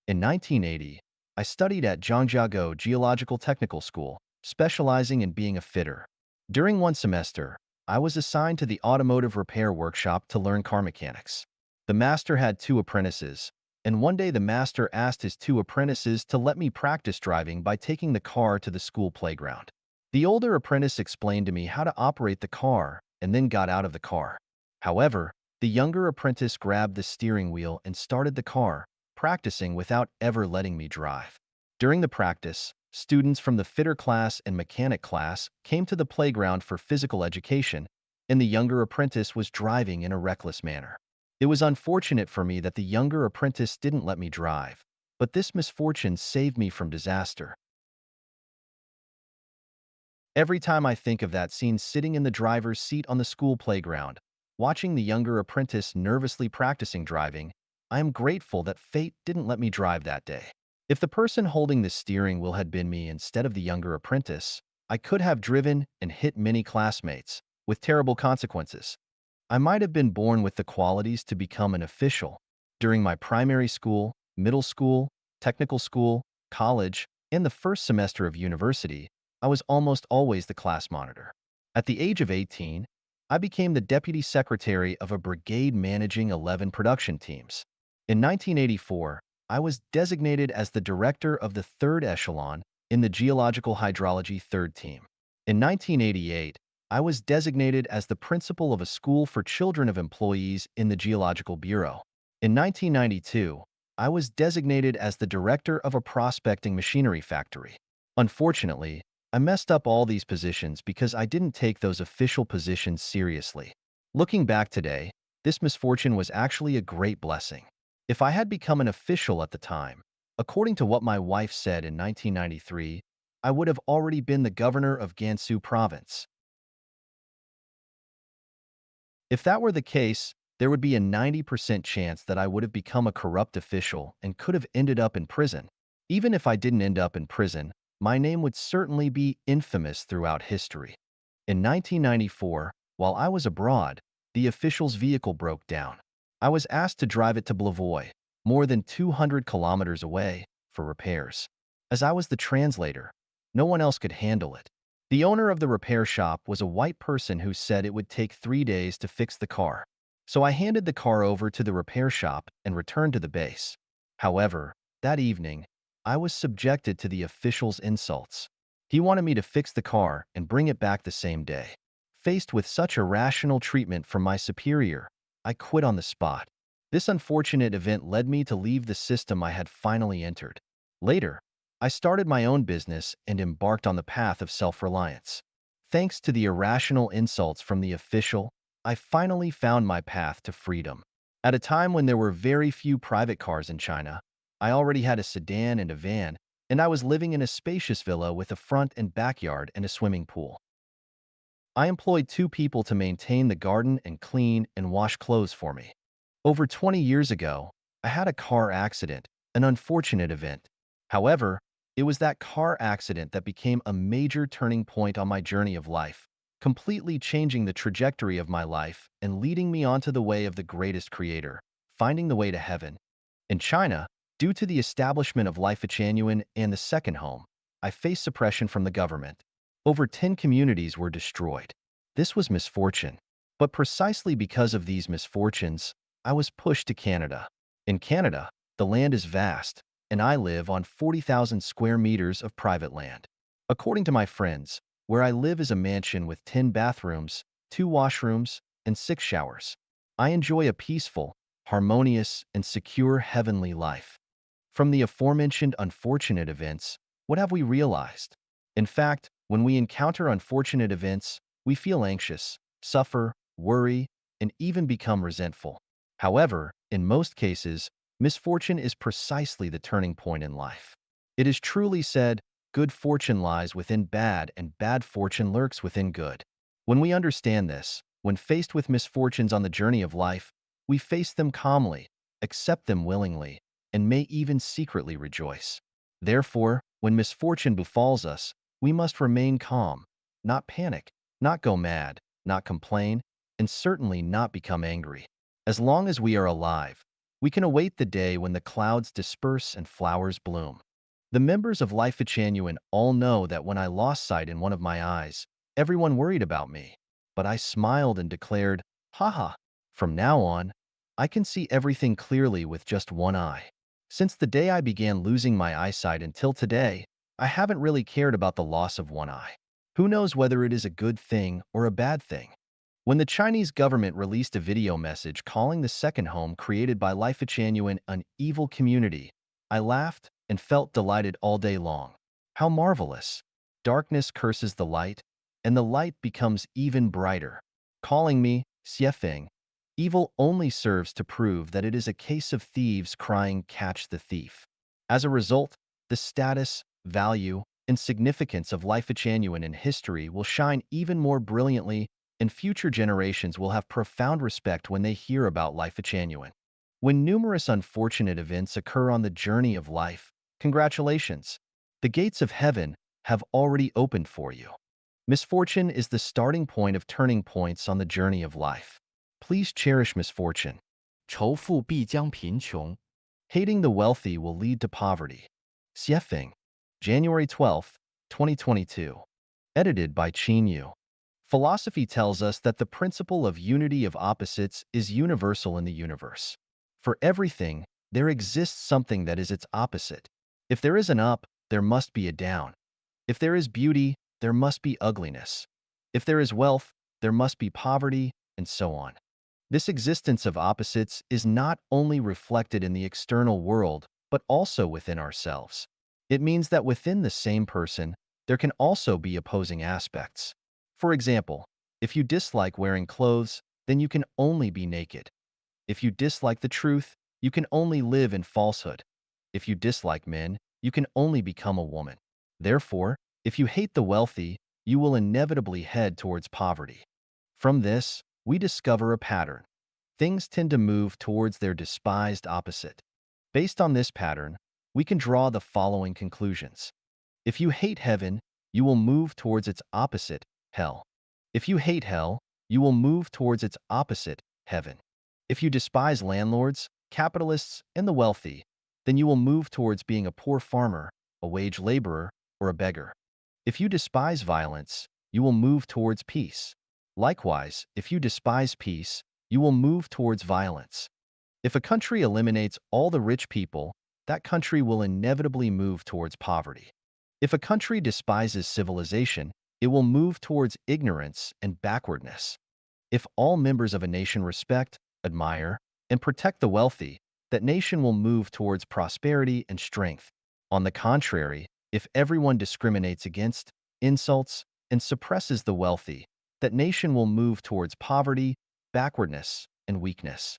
Speaker 1: In 1980, I studied at Zhangjiago Geological Technical School, specializing in being a fitter. During one semester, I was assigned to the automotive repair workshop to learn car mechanics. The master had two apprentices, and one day the master asked his two apprentices to let me practice driving by taking the car to the school playground. The older apprentice explained to me how to operate the car and then got out of the car. However, the younger apprentice grabbed the steering wheel and started the car, practicing without ever letting me drive. During the practice, students from the fitter class and mechanic class came to the playground for physical education, and the younger apprentice was driving in a reckless manner. It was unfortunate for me that the younger apprentice didn't let me drive, but this misfortune saved me from disaster. Every time I think of that scene sitting in the driver's seat on the school playground, watching the younger apprentice nervously practicing driving, I am grateful that fate didn't let me drive that day. If the person holding the steering wheel had been me instead of the younger apprentice, I could have driven and hit many classmates, with terrible consequences. I might have been born with the qualities to become an official. During my primary school, middle school, technical school, college, and the first semester of university, I was almost always the class monitor. At the age of 18, I became the deputy secretary of a brigade managing 11 production teams. In 1984, I was designated as the director of the third echelon in the geological hydrology third team. In 1988, I was designated as the principal of a school for children of employees in the Geological Bureau. In 1992, I was designated as the director of a prospecting machinery factory. Unfortunately, I messed up all these positions because I didn't take those official positions seriously. Looking back today, this misfortune was actually a great blessing. If I had become an official at the time, according to what my wife said in 1993, I would have already been the governor of Gansu province. If that were the case, there would be a 90% chance that I would have become a corrupt official and could have ended up in prison. Even if I didn't end up in prison, my name would certainly be infamous throughout history. In 1994, while I was abroad, the official's vehicle broke down. I was asked to drive it to Blavoy, more than 200 kilometers away, for repairs. As I was the translator, no one else could handle it. The owner of the repair shop was a white person who said it would take 3 days to fix the car. So I handed the car over to the repair shop and returned to the base. However, that evening, I was subjected to the official's insults. He wanted me to fix the car and bring it back the same day. Faced with such irrational treatment from my superior, I quit on the spot. This unfortunate event led me to leave the system I had finally entered. Later, I started my own business and embarked on the path of self-reliance. Thanks to the irrational insults from the official, I finally found my path to freedom. At a time when there were very few private cars in China, I already had a sedan and a van, and I was living in a spacious villa with a front and backyard and a swimming pool. I employed two people to maintain the garden and clean and wash clothes for me. Over 20 years ago, I had a car accident, an unfortunate event. However, it was that car accident that became a major turning point on my journey of life, completely changing the trajectory of my life and leading me onto the way of the greatest creator, finding the way to heaven. In China, due to the establishment of Life Genuine and the second home, I faced suppression from the government. Over 10 communities were destroyed. This was misfortune. But precisely because of these misfortunes, I was pushed to Canada. In Canada, the land is vast, and I live on 40,000 square meters of private land. According to my friends, where I live is a mansion with 10 bathrooms, 2 washrooms, and 6 showers. I enjoy a peaceful, harmonious, and secure heavenly life. From the aforementioned unfortunate events, what have we realized? In fact, when we encounter unfortunate events, we feel anxious, suffer, worry, and even become resentful. However, in most cases, misfortune is precisely the turning point in life. It is truly said, good fortune lies within bad and bad fortune lurks within good. When we understand this, when faced with misfortunes on the journey of life, we face them calmly, accept them willingly, and may even secretly rejoice. Therefore, when misfortune befalls us, we must remain calm, not panic, not go mad, not complain, and certainly not become angry. As long as we are alive, we can await the day when the clouds disperse and flowers bloom. The members of Life Genuine all know that when I lost sight in one of my eyes, everyone worried about me. But I smiled and declared, haha, from now on, I can see everything clearly with just one eye. Since the day I began losing my eyesight until today, I haven't really cared about the loss of one eye. Who knows whether it is a good thing or a bad thing? When the Chinese government released a video message calling the second home created by Life Genuine an evil community, I laughed and felt delighted all day long. How marvelous! Darkness curses the light, and the light becomes even brighter. Calling me Xiefeng, evil only serves to prove that it is a case of thieves crying, "Catch the thief." As a result, the status, value, and significance of Life Genuine in history will shine even more brilliantly, and future generations will have profound respect when they hear about Life Genuine. When numerous unfortunate events occur on the journey of life, congratulations! The gates of heaven have already opened for you. Misfortune is the starting point of turning points on the journey of life. Please cherish misfortune.
Speaker 2: 仇富必将贫穷。
Speaker 1: Hating the wealthy will lead to poverty. Xiefeng, January 12, 2022. Edited by Qin Yu. Philosophy tells us that the principle of unity of opposites is universal in the universe. For everything, there exists something that is its opposite. If there is an up, there must be a down. If there is beauty, there must be ugliness. If there is wealth, there must be poverty, and so on. This existence of opposites is not only reflected in the external world, but also within ourselves. It means that within the same person, there can also be opposing aspects. For example, if you dislike wearing clothes, then you can only be naked. If you dislike the truth, you can only live in falsehood. If you dislike men, you can only become a woman. Therefore, if you hate the wealthy, you will inevitably head towards poverty. From this, we discover a pattern. Things tend to move towards their despised opposite. Based on this pattern, we can draw the following conclusions. If you hate heaven, you will move towards its opposite, hell. If you hate hell, you will move towards its opposite, heaven. If you despise landlords, capitalists, and the wealthy, then you will move towards being a poor farmer, a wage laborer, or a beggar. If you despise violence, you will move towards peace. Likewise, if you despise peace, you will move towards violence. If a country eliminates all the rich people, that country will inevitably move towards poverty. If a country despises civilization, it will move towards ignorance and backwardness. If all members of a nation respect, admire, and protect the wealthy, that nation will move towards prosperity and strength. On the contrary, if everyone discriminates against, insults, and suppresses the wealthy, that nation will move towards poverty, backwardness, and weakness.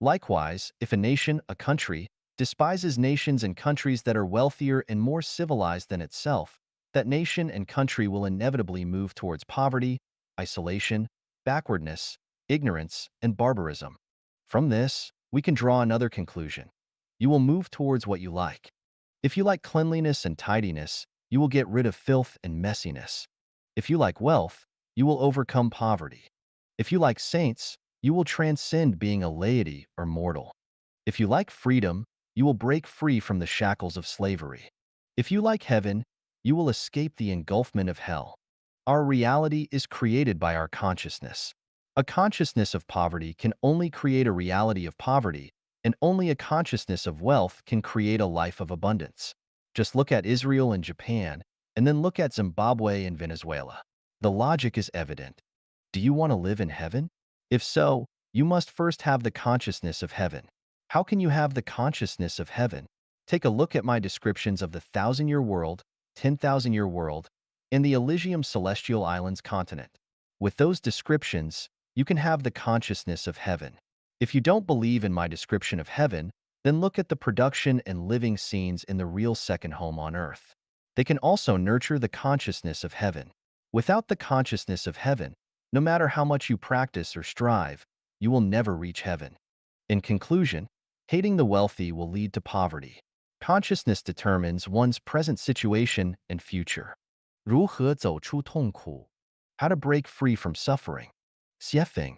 Speaker 1: Likewise, if a nation, a country, despises nations and countries that are wealthier and more civilized than itself, that nation and country will inevitably move towards poverty, isolation, backwardness, ignorance, and barbarism. From this, we can draw another conclusion. You will move towards what you like. If you like cleanliness and tidiness, you will get rid of filth and messiness. If you like wealth, you will overcome poverty. If you like saints, you will transcend being a laity or mortal. If you like freedom, you will break free from the shackles of slavery. If you like heaven, you will escape the engulfment of hell. Our reality is created by our consciousness. A consciousness of poverty can only create a reality of poverty, and only a consciousness of wealth can create a life of abundance. Just look at Israel and Japan, and then look at Zimbabwe and Venezuela. The logic is evident. Do you want to live in heaven? If so, you must first have the consciousness of heaven. How can you have the consciousness of heaven? Take a look at my descriptions of the 1,000-year world, 10,000-year world, and the Elysium Celestial Islands continent. With those descriptions, you can have the consciousness of heaven. If you don't believe in my description of heaven, then look at the production and living scenes in the real second home on earth. They can also nurture the consciousness of heaven. Without the consciousness of heaven, no matter how much you practice or strive, you will never reach heaven. In conclusion, hating the wealthy will lead to poverty. Consciousness determines one's present situation and future.
Speaker 2: 如何走出痛苦？
Speaker 1: How to break free from suffering. Xiefeng,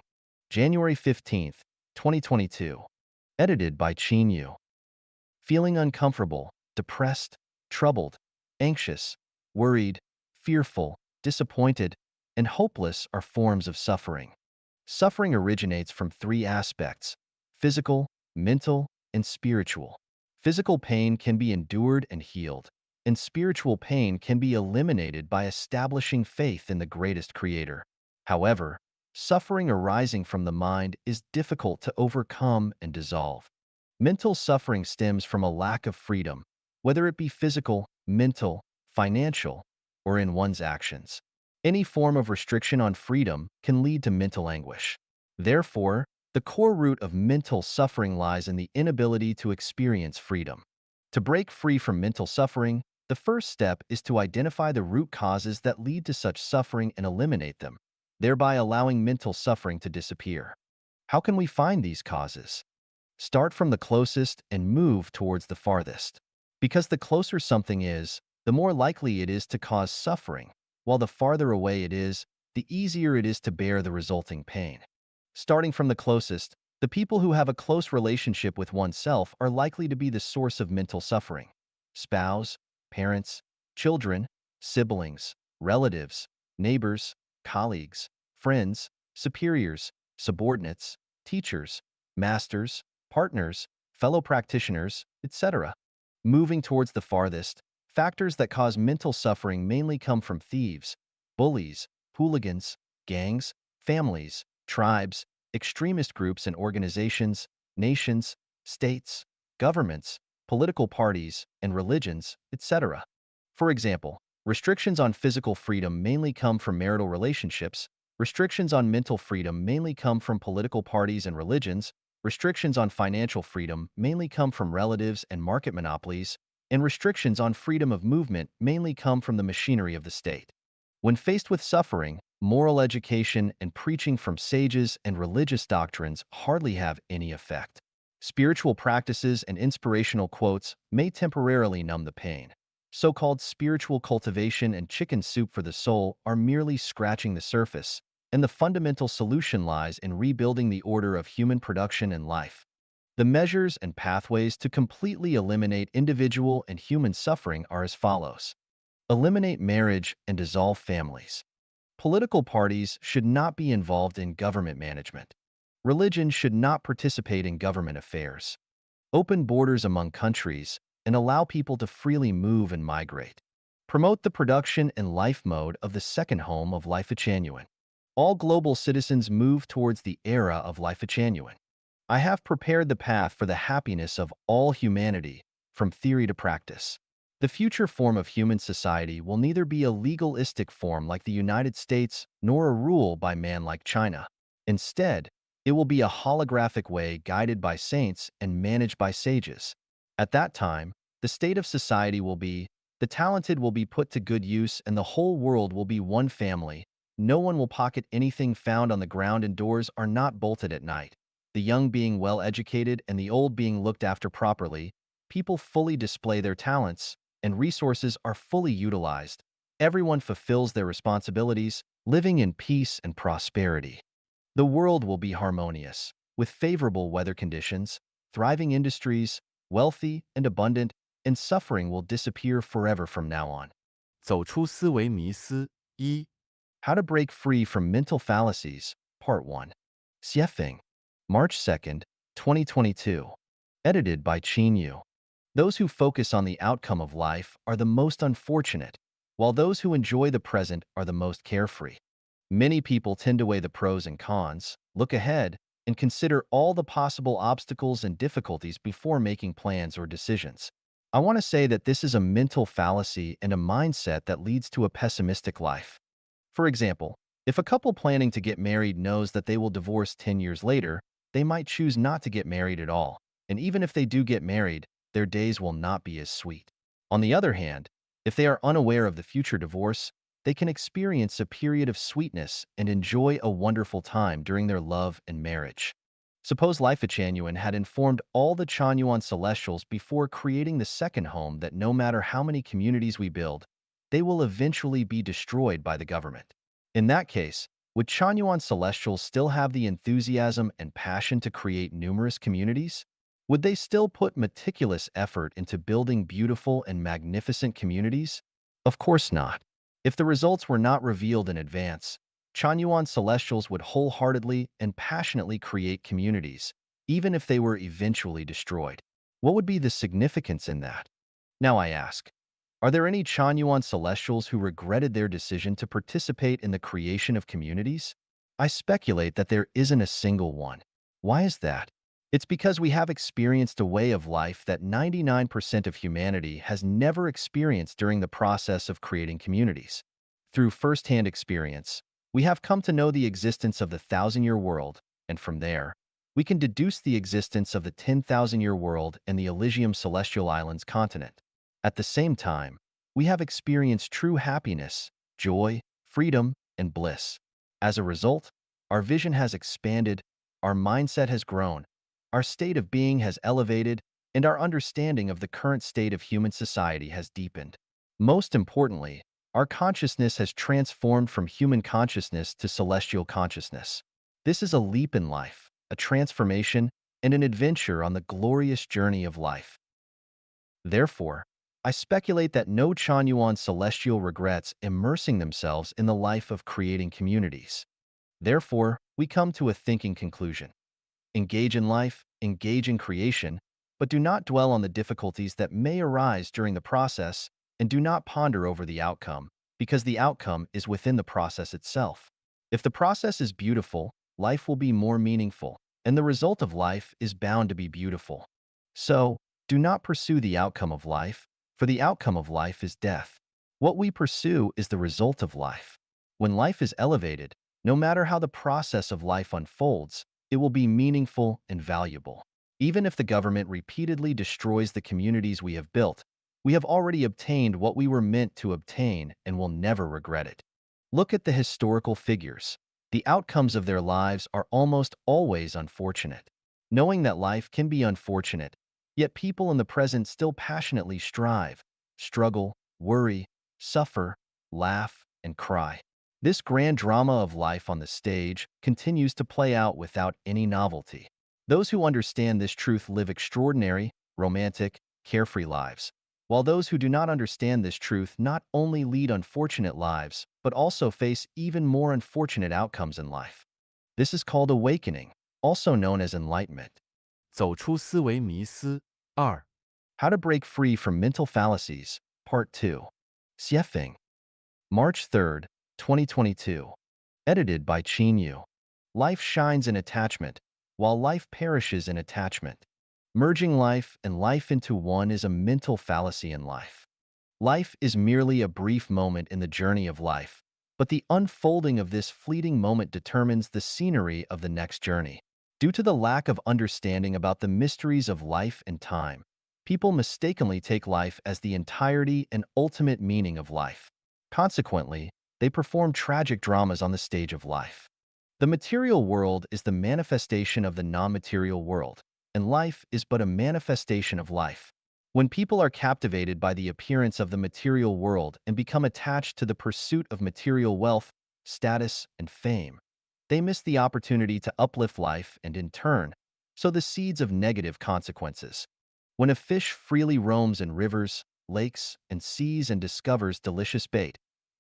Speaker 1: January 15th, 2022. Edited by Qin Yu. Feeling uncomfortable, depressed, troubled, anxious, worried, fearful, disappointed, and hopeless are forms of suffering. Suffering originates from three aspects: physical, mental, and spiritual. Physical pain can be endured and healed, and spiritual pain can be eliminated by establishing faith in the greatest creator. However, suffering arising from the mind is difficult to overcome and dissolve. Mental suffering stems from a lack of freedom, whether it be physical, mental, financial, or in one's actions. Any form of restriction on freedom can lead to mental anguish. Therefore, the core root of mental suffering lies in the inability to experience freedom. To break free from mental suffering, the first step is to identify the root causes that lead to such suffering and eliminate them, thereby allowing mental suffering to disappear. How can we find these causes? Start from the closest and move towards the farthest. Because the closer something is, the more likely it is to cause suffering, while the farther away it is, the easier it is to bear the resulting pain. Starting from the closest, the people who have a close relationship with oneself are likely to be the source of mental suffering. Spouse, parents, children, siblings, relatives, neighbors, colleagues, friends, superiors, subordinates, teachers, masters, partners, fellow practitioners, etc. Moving towards the farthest, factors that cause mental suffering mainly come from thieves, bullies, hooligans, gangs, families, tribes, extremist groups and organizations, nations, states, governments, political parties, and religions, etc. For example, restrictions on physical freedom mainly come from marital relationships, restrictions on mental freedom mainly come from political parties and religions, restrictions on financial freedom mainly come from relatives and market monopolies, and restrictions on freedom of movement mainly come from the machinery of the state. When faced with suffering, moral education and preaching from sages and religious doctrines hardly have any effect. Spiritual practices and inspirational quotes may temporarily numb the pain. So-called spiritual cultivation and chicken soup for the soul are merely scratching the surface, and the fundamental solution lies in rebuilding the order of human production and life. The measures and pathways to completely eliminate individual and human suffering are as follows. Eliminate marriage and dissolve families. Political parties should not be involved in government management. Religion should not participate in government affairs. Open borders among countries and allow people to freely move and migrate. Promote the production and life mode of the second home of life genuine. All global citizens move towards the era of life genuine. I have prepared the path for the happiness of all humanity, from theory to practice. The future form of human society will neither be a legalistic form like the United States nor a rule by man like China. Instead, it will be a holographic way guided by saints and managed by sages. At that time, the state of society will be, the talented will be put to good use and the whole world will be one family. No one will pocket anything found on the ground and doors are not bolted at night. The young being well educated and the old being looked after properly, people fully display their talents, and resources are fully utilized. Everyone fulfills their responsibilities, living in peace and prosperity. The world will be harmonious, with favorable weather conditions, thriving industries, wealthy and abundant, and suffering will disappear forever from now on.
Speaker 2: 走出思维迷思一，How
Speaker 1: to Break Free from Mental Fallacies, Part 1. Xiefeng, March 2nd, 2022. Edited by Qin Yu. Those who focus on the outcome of life are the most unfortunate, while those who enjoy the present are the most carefree. Many people tend to weigh the pros and cons, look ahead, and consider all the possible obstacles and difficulties before making plans or decisions. I want to say that this is a mental fallacy and a mindset that leads to a pessimistic life. For example, if a couple planning to get married knows that they will divorce 10 years later, they might choose not to get married at all. And even if they do get married, their days will not be as sweet. On the other hand, if they are unaware of the future divorce, they can experience a period of sweetness and enjoy a wonderful time during their love and marriage. Suppose Life Changyuan had informed all the Chanyuan Celestials before creating the second home that no matter how many communities we build, they will eventually be destroyed by the government. In that case, would Chanyuan Celestials still have the enthusiasm and passion to create numerous communities? Would they still put meticulous effort into building beautiful and magnificent communities? Of course not. If the results were not revealed in advance, Chanyuan Celestials would wholeheartedly and passionately create communities, even if they were eventually destroyed. What would be the significance in that? Now I ask, are there any Chanyuan Celestials who regretted their decision to participate in the creation of communities? I speculate that there isn't a single one. Why is that? It's because we have experienced a way of life that 99% of humanity has never experienced during the process of creating communities. Through first-hand experience, we have come to know the existence of the thousand-year world, and from there, we can deduce the existence of the 10,000-year world and the Elysium Celestial Islands continent. At the same time, we have experienced true happiness, joy, freedom, and bliss. As a result, our vision has expanded, our mindset has grown, our state of being has elevated, and our understanding of the current state of human society has deepened. Most importantly, our consciousness has transformed from human consciousness to celestial consciousness. This is a leap in life, a transformation, and an adventure on the glorious journey of life. Therefore, I speculate that no Chanyuan celestial regrets immersing themselves in the life of creating communities. Therefore, we come to a thinking conclusion. Engage in life, engage in creation, but do not dwell on the difficulties that may arise during the process, and do not ponder over the outcome, because the outcome is within the process itself. If the process is beautiful, life will be more meaningful, and the result of life is bound to be beautiful. So, do not pursue the outcome of life, for the outcome of life is death. What we pursue is the result of life. When life is elevated, no matter how the process of life unfolds, it will be meaningful and valuable. Even if the government repeatedly destroys the communities we have built, we have already obtained what we were meant to obtain and will never regret it. Look at the historical figures. The outcomes of their lives are almost always unfortunate. Knowing that life can be unfortunate, yet people in the present still passionately strive, struggle, worry, suffer, laugh, and cry. This grand drama of life on the stage continues to play out without any novelty. Those who understand this truth live extraordinary, romantic, carefree lives, while those who do not understand this truth not only lead unfortunate lives, but also face even more unfortunate outcomes in life. This is called awakening, also known as enlightenment.
Speaker 2: 走出思维迷思二，How
Speaker 1: to Break Free from Mental Fallacies, Part 2. Xiefeng, March 3rd, 2022. Edited by Qin Yu. Life shines in attachment, while life perishes in attachment. Merging life and life into one is a mental fallacy in life. Life is merely a brief moment in the journey of life, but the unfolding of this fleeting moment determines the scenery of the next journey. Due to the lack of understanding about the mysteries of life and time, people mistakenly take life as the entirety and ultimate meaning of life. Consequently, they perform tragic dramas on the stage of life. The material world is the manifestation of the non-material world, and life is but a manifestation of life. When people are captivated by the appearance of the material world and become attached to the pursuit of material wealth, status, and fame, they miss the opportunity to uplift life and, in turn, sow the seeds of negative consequences. When a fish freely roams in rivers, lakes, and seas and discovers delicious bait,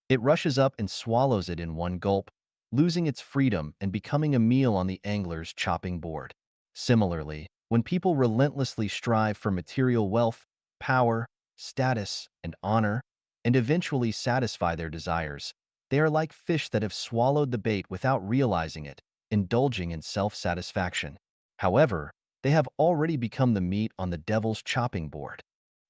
Speaker 1: it rushes up and swallows it in one gulp, losing its freedom and becoming a meal on the angler's chopping board. Similarly, when people relentlessly strive for material wealth, power, status, and honor, and eventually satisfy their desires, they are like fish that have swallowed the bait without realizing it, indulging in self-satisfaction. However, they have already become the meat on the devil's chopping board.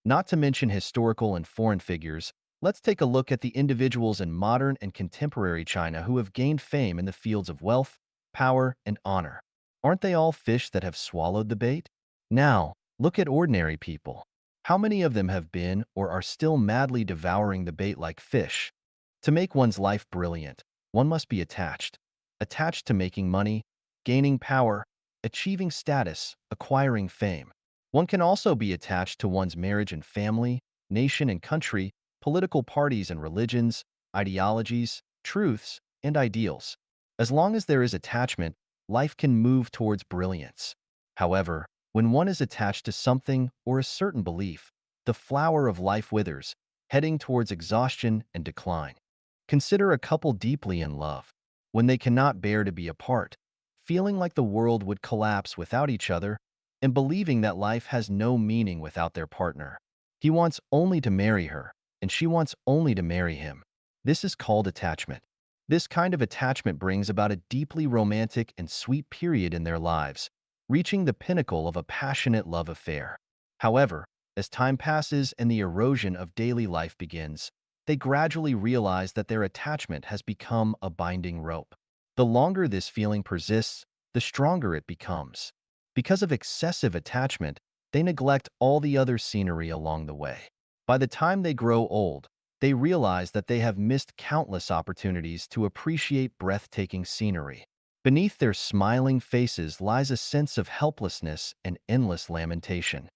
Speaker 1: Not to mention historical and foreign figures, let's take a look at the individuals in modern and contemporary China who have gained fame in the fields of wealth, power, and honor. Aren't they all fish that have swallowed the bait? Now, look at ordinary people. How many of them have been or are still madly devouring the bait like fish? To make one's life brilliant, one must be attached. Attached to making money, gaining power, achieving status, acquiring fame. One can also be attached to one's marriage and family, nation and country, political parties and religions, ideologies, truths, and ideals. As long as there is attachment, life can move towards brilliance. However, when one is attached to something or a certain belief, the flower of life withers, heading towards exhaustion and decline. Consider a couple deeply in love. When they cannot bear to be apart, feeling like the world would collapse without each other, and believing that life has no meaning without their partner. He wants only to marry her, and she wants only to marry him. This is called attachment. This kind of attachment brings about a deeply romantic and sweet period in their lives, reaching the pinnacle of a passionate love affair. However, as time passes and the erosion of daily life begins, they gradually realize that their attachment has become a binding rope. The longer this feeling persists, the stronger it becomes. Because of excessive attachment, they neglect all the other scenery along the way. By the time they grow old, they realize that they have missed countless opportunities to appreciate breathtaking scenery. Beneath their smiling faces lies a sense of helplessness and endless lamentation.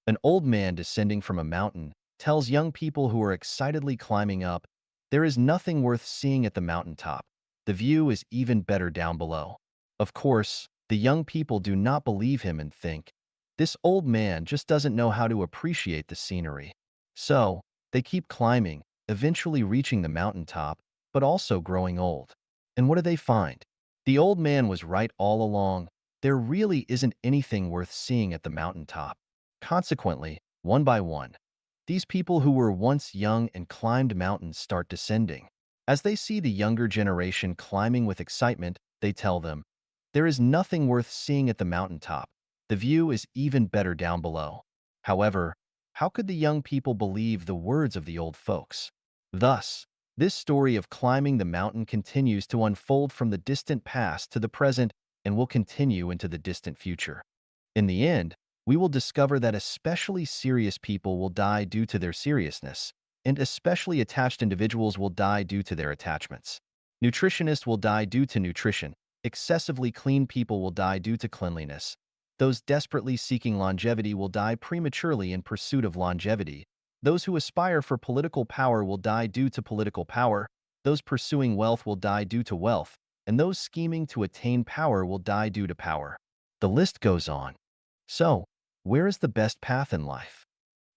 Speaker 1: An old man descending from a mountain tells young people who are excitedly climbing up, "There is nothing worth seeing at the mountaintop. The view is even better down below." Of course, the young people do not believe him and think, "This old man just doesn't know how to appreciate the scenery." So, they keep climbing, eventually reaching the mountaintop, but also growing old. And what do they find? The old man was right all along. There really isn't anything worth seeing at the mountaintop. Consequently, one by one, these people who were once young and climbed mountains start descending. As they see the younger generation climbing with excitement, they tell them, "There is nothing worth seeing at the mountaintop. The view is even better down below." However, how could the young people believe the words of the old folks? Thus, this story of climbing the mountain continues to unfold from the distant past to the present and will continue into the distant future. In the end, we will discover that especially serious people will die due to their seriousness, and especially attached individuals will die due to their attachments. Nutritionists will die due to nutrition. Excessively clean people will die due to cleanliness. Those desperately seeking longevity will die prematurely in pursuit of longevity. Those who aspire for political power will die due to political power. Those pursuing wealth will die due to wealth. And those scheming to attain power will die due to power. The list goes on. So, where is the best path in life?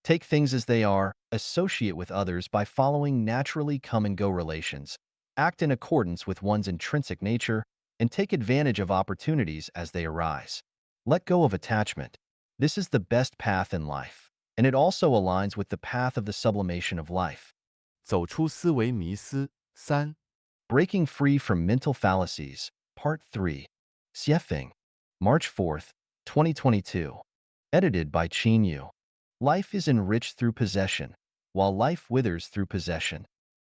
Speaker 1: Take things as they are, associate with others by following naturally come-and-go relations, act in accordance with one's intrinsic nature, and take advantage of opportunities as they arise. Let go of attachment. This is the best path in life, and it also aligns with the path of the sublimation of life.
Speaker 2: 走出思维迷思三，Breaking
Speaker 1: Free from Mental Fallacies, Part 3. Xiefeng, March 4th, 2022. Edited by Qin Yu. Life is enriched through possession, while life withers through possession.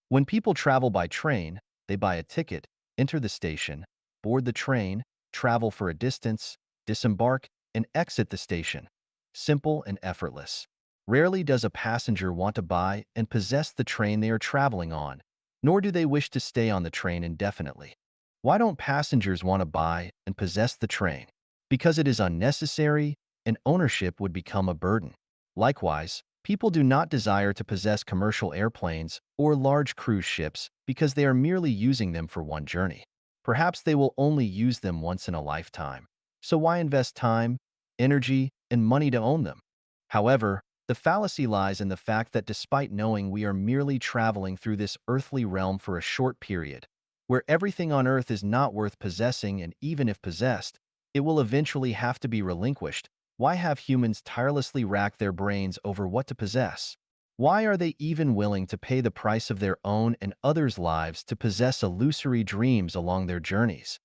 Speaker 1: When people travel by train, they buy a ticket, enter the station, board the train, travel for a distance, disembark, and exit the station. Simple and effortless. Rarely does a passenger want to buy and possess the train they are traveling on, nor do they wish to stay on the train indefinitely. Why don't passengers want to buy and possess the train? Because it is unnecessary, and ownership would become a burden. Likewise, people do not desire to possess commercial airplanes or large cruise ships because they are merely using them for one journey. Perhaps they will only use them once in a lifetime. So why invest time, energy, and money to own them? However, the fallacy lies in the fact that despite knowing we are merely traveling through this earthly realm for a short period, where everything on earth is not worth possessing and even if possessed, it will eventually have to be relinquished, why have humans tirelessly racked their brains over what to possess? Why are they even willing to pay the price of their own and others' lives to possess illusory dreams along their journeys?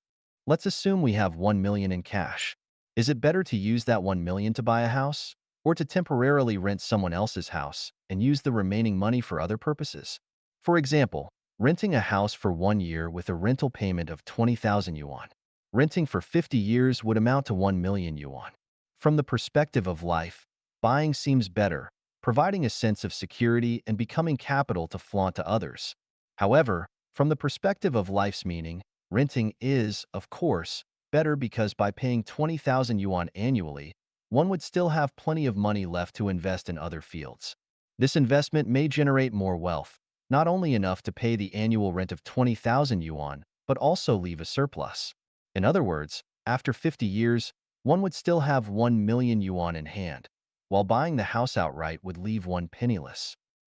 Speaker 1: Let's assume we have 1 million in cash. Is it better to use that 1 million to buy a house? Or to temporarily rent someone else's house and use the remaining money for other purposes? For example, renting a house for 1 year with a rental payment of 20,000 yuan. Renting for 50 years would amount to 1 million yuan. From the perspective of life, buying seems better, providing a sense of security and becoming capital to flaunt to others. However, from the perspective of life's meaning, renting is, of course, better because by paying 20,000 yuan annually, one would still have plenty of money left to invest in other fields. This investment may generate more wealth, not only enough to pay the annual rent of 20,000 yuan, but also leave a surplus. In other words, after 50 years, one would still have 1 million yuan in hand, while buying the house outright would leave one penniless.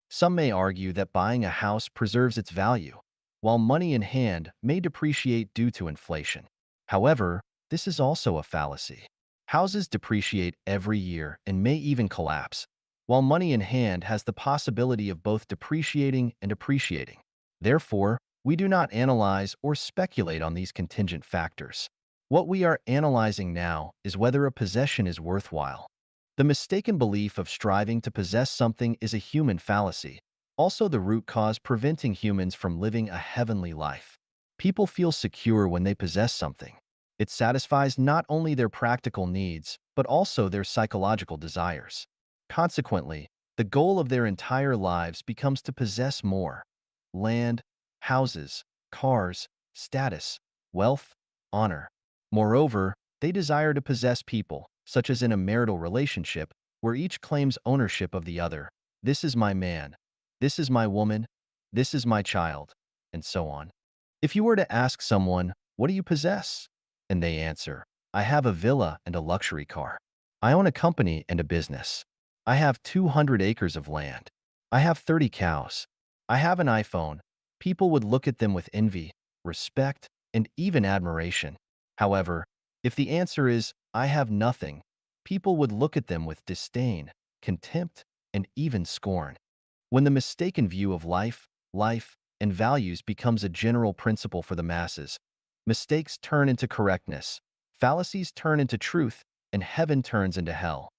Speaker 1: Some may argue that buying a house preserves its value, while money in hand may depreciate due to inflation. However, this is also a fallacy. Houses depreciate every year and may even collapse, while money in hand has the possibility of both depreciating and appreciating. Therefore, we do not analyze or speculate on these contingent factors. What we are analyzing now is whether a possession is worthwhile. The mistaken belief of striving to possess something is a human fallacy, also the root cause preventing humans from living a heavenly life. People feel secure when they possess something. It satisfies not only their practical needs, but also their psychological desires. Consequently, the goal of their entire lives becomes to possess more: land, houses, cars, status, wealth, honor. Moreover, they desire to possess people, such as in a marital relationship, where each claims ownership of the other. This is my man. This is my woman. This is my child. And so on. If you were to ask someone, what do you possess? And they answer, I have a villa and a luxury car. I own a company and a business. I have 200 acres of land. I have 30 cows. I have an iPhone. People would look at them with envy, respect, and even admiration. However, if the answer is, I have nothing, people would look at them with disdain, contempt, and even scorn. When the mistaken view of life, and values becomes a general principle for the masses, mistakes turn into correctness, fallacies turn into truth, and heaven turns into hell.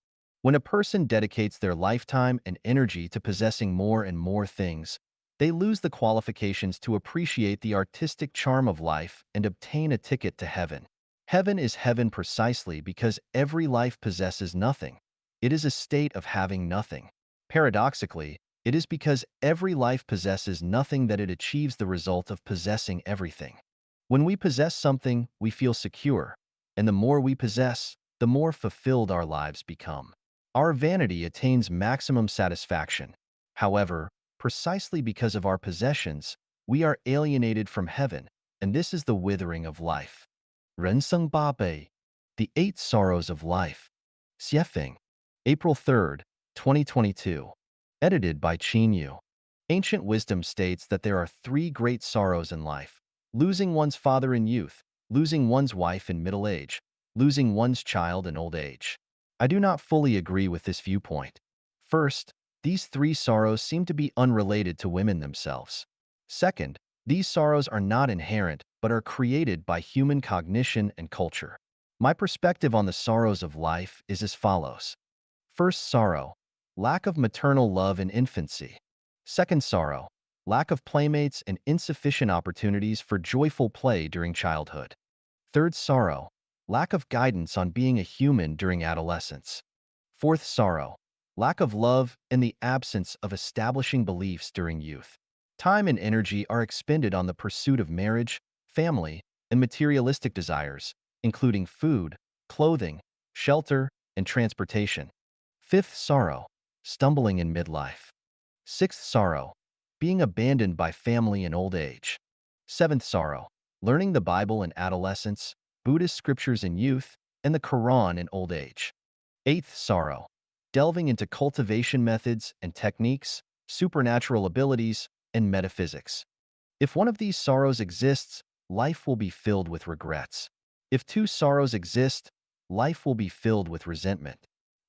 Speaker 1: When a person dedicates their lifetime and energy to possessing more and more things, they lose the qualifications to appreciate the artistic charm of life and obtain a ticket to heaven. Heaven is heaven precisely because every life possesses nothing. It is a state of having nothing. Paradoxically, it is because every life possesses nothing that it achieves the result of possessing everything. When we possess something, we feel secure, and the more we possess, the more fulfilled our lives become. Our vanity attains maximum satisfaction. However, precisely because of our possessions, we are alienated from heaven, and this is the withering of life. 人生八悲, The Eight Sorrows of Life. Xiefeng. April 3rd, 2022. Edited by Qin Yu. Ancient wisdom states that there are three great sorrows in life: losing one's father in youth, losing one's wife in middle age, losing one's child in old age. I do not fully agree with this viewpoint. First, these three sorrows seem to be unrelated to women themselves. Second, these sorrows are not inherent, but are created by human cognition and culture. My perspective on the sorrows of life is as follows. First sorrow, lack of maternal love in infancy. Second sorrow, lack of playmates and insufficient opportunities for joyful play during childhood. Third sorrow, lack of guidance on being a human during adolescence. Fourth sorrow, lack of love and the absence of establishing beliefs during youth. Time and energy are expended on the pursuit of marriage, family, and materialistic desires, including food, clothing, shelter, and transportation. Fifth sorrow, stumbling in midlife. Sixth sorrow, being abandoned by family in old age. Seventh sorrow, learning the Bible in adolescence, Buddhist scriptures in youth, and the Quran in old age. Eighth sorrow, delving into cultivation methods and techniques, supernatural abilities, and metaphysics. If one of these sorrows exists, life will be filled with regrets. If two sorrows exist, life will be filled with resentment.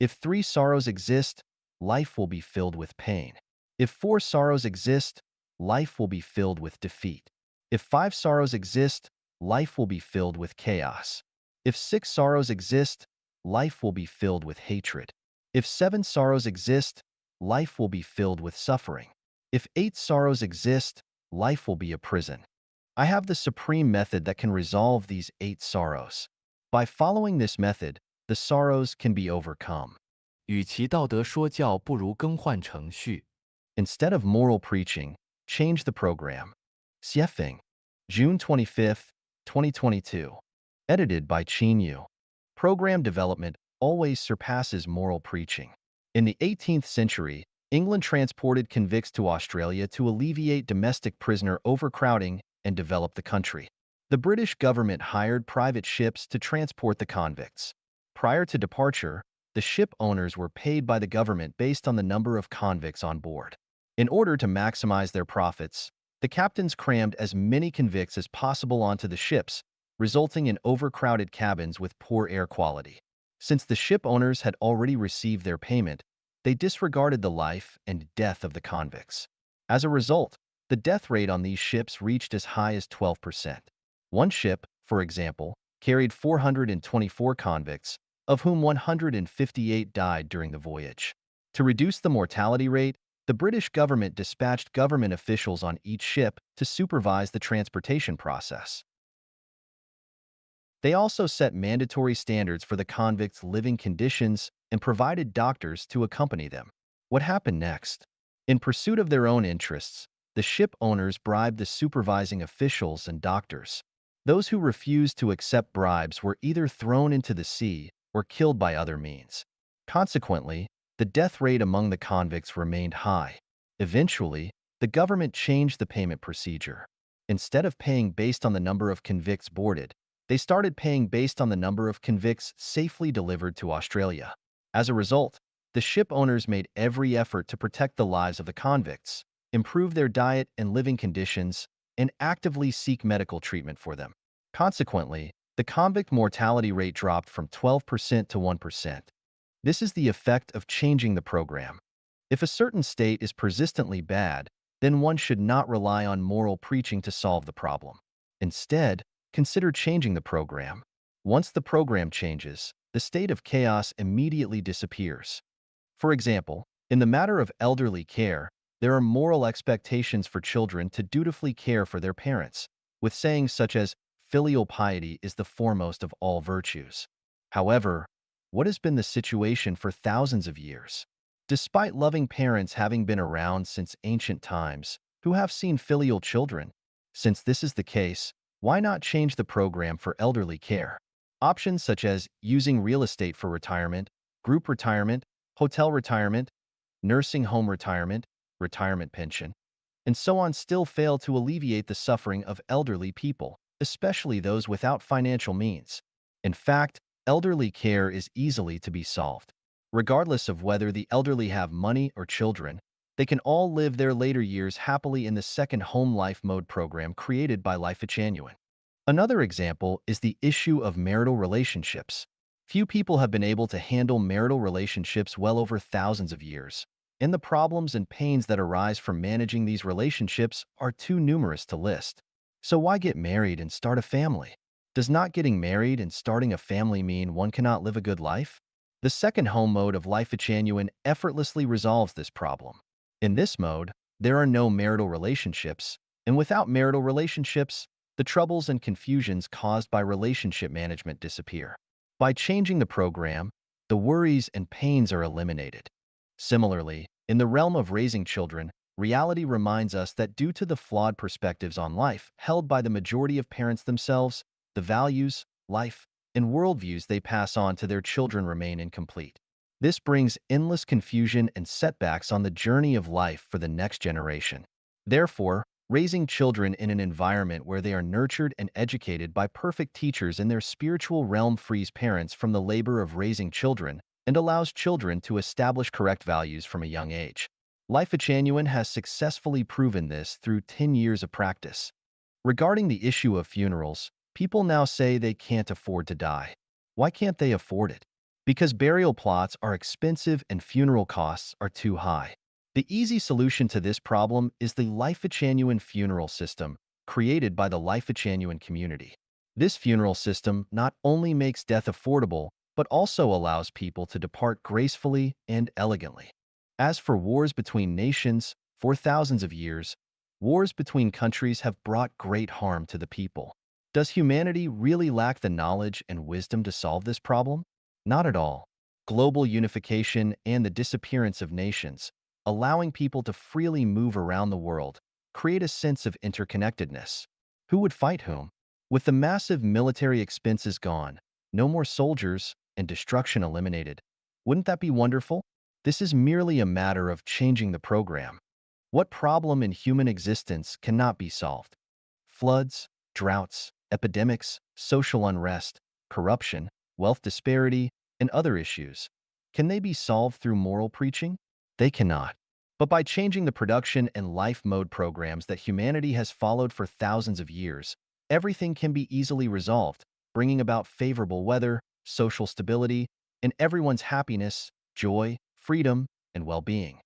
Speaker 1: If three sorrows exist, life will be filled with pain. If four sorrows exist, life will be filled with defeat. If five sorrows exist, life will be filled with chaos. If six sorrows exist, life will be filled with hatred. If seven sorrows exist, life will be filled with suffering. If eight sorrows exist, life will be a prison. I have the supreme method that can resolve these eight sorrows. By following this method, the sorrows can be overcome.
Speaker 2: 与其道德说教，不如更换程序。
Speaker 1: Instead of moral preaching, change the program. Xiefeng, June 25, 2022. Edited by Qin Yu. Program development always surpasses moral preaching. In the 18th century, England transported convicts to Australia to alleviate domestic prisoner overcrowding and develop the country. The British government hired private ships to transport the convicts. Prior to departure, the ship owners were paid by the government based on the number of convicts on board. In order to maximize their profits, the captains crammed as many convicts as possible onto the ships, resulting in overcrowded cabins with poor air quality. Since the ship owners had already received their payment, they disregarded the life and death of the convicts. As a result, the death rate on these ships reached as high as 12%. One ship, for example, carried 424 convicts, of whom 158 died during the voyage. To reduce the mortality rate, the British government dispatched government officials on each ship to supervise the transportation process. They also set mandatory standards for the convicts' living conditions and provided doctors to accompany them. What happened next? In pursuit of their own interests, the ship owners bribed the supervising officials and doctors. Those who refused to accept bribes were either thrown into the sea or killed by other means. Consequently, the death rate among the convicts remained high. Eventually, the government changed the payment procedure. Instead of paying based on the number of convicts boarded, they started paying based on the number of convicts safely delivered to Australia. As a result, the ship owners made every effort to protect the lives of the convicts, improve their diet and living conditions, and actively seek medical treatment for them. Consequently, the convict mortality rate dropped from 12% to 1%. This is the effect of changing the program. If a certain state is persistently bad, then one should not rely on moral preaching to solve the problem. Instead, consider changing the program. Once the program changes, the state of chaos immediately disappears. For example, in the matter of elderly care, there are moral expectations for children to dutifully care for their parents, with sayings such as, "Filial piety is the foremost of all virtues." However, what has been the situation for thousands of years? Despite loving parents having been around since ancient times, who have seen filial children? Since this is the case, why not change the program for elderly care? Options such as using real estate for retirement, group retirement, hotel retirement, nursing home retirement, retirement pension, and so on still fail to alleviate the suffering of elderly people, especially those without financial means. In fact, elderly care is easily to be solved. Regardless of whether the elderly have money or children, they can all live their later years happily in the second home life mode program created by Life Genuine. Another example is the issue of marital relationships. Few people have been able to handle marital relationships well over thousands of years, and the problems and pains that arise from managing these relationships are too numerous to list. So why get married and start a family? Does not getting married and starting a family mean one cannot live a good life? The second home mode of Life Genuine effortlessly resolves this problem. In this mode, there are no marital relationships, and without marital relationships, the troubles and confusions caused by relationship management disappear. By changing the program, the worries and pains are eliminated. Similarly, in the realm of raising children, reality reminds us that due to the flawed perspectives on life held by the majority of parents themselves, the values, life, and worldviews they pass on to their children remain incomplete. This brings endless confusion and setbacks on the journey of life for the next generation. Therefore, raising children in an environment where they are nurtured and educated by perfect teachers in their spiritual realm frees parents from the labor of raising children and allows children to establish correct values from a young age. Life Genuine has successfully proven this through 10 years of practice. Regarding the issue of funerals, people now say they can't afford to die. Why can't they afford it? Because burial plots are expensive and funeral costs are too high. The easy solution to this problem is the Life Genuine funeral system, created by the Life Genuine community. This funeral system not only makes death affordable, but also allows people to depart gracefully and elegantly. As for wars between nations, for thousands of years, wars between countries have brought great harm to the people. Does humanity really lack the knowledge and wisdom to solve this problem? Not at all. Global unification and the disappearance of nations, allowing people to freely move around the world, create a sense of interconnectedness. Who would fight whom? With the massive military expenses gone, no more soldiers, and destruction eliminated, wouldn't that be wonderful? This is merely a matter of changing the program. What problem in human existence cannot be solved? Floods, droughts, epidemics, social unrest, corruption, wealth disparity, and other issues. Can they be solved through moral preaching? They cannot. But by changing the production and life mode programs that humanity has followed for thousands of years, everything can be easily resolved, bringing about favorable weather, social stability, and everyone's happiness, joy, freedom, and well-being.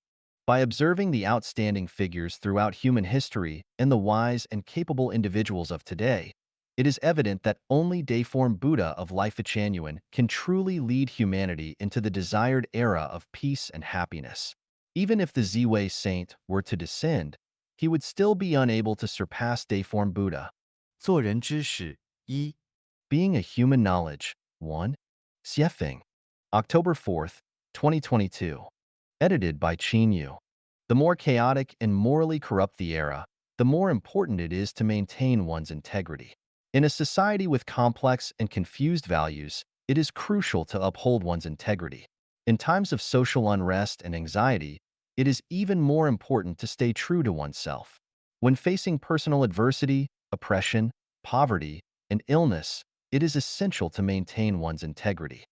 Speaker 1: By observing the outstanding figures throughout human history and the wise and capable individuals of today, it is evident that only Deiform Buddha of Life Genuine can truly lead humanity into the desired era of peace and happiness. Even if the Ziwei saint were to descend, he would still be unable to surpass Deiform Buddha.
Speaker 2: 做人之始一
Speaker 1: Being a Human Knowledge 1. Xiefeng. October 4th, 2022. Edited by Qin Yu. The more chaotic and morally corrupt the era, the more important it is to maintain one's integrity. In a society with complex and confused values, it is crucial to uphold one's integrity. In times of social unrest and anxiety, it is even more important to stay true to oneself. When facing personal adversity, oppression, poverty, and illness, it is essential to maintain one's integrity.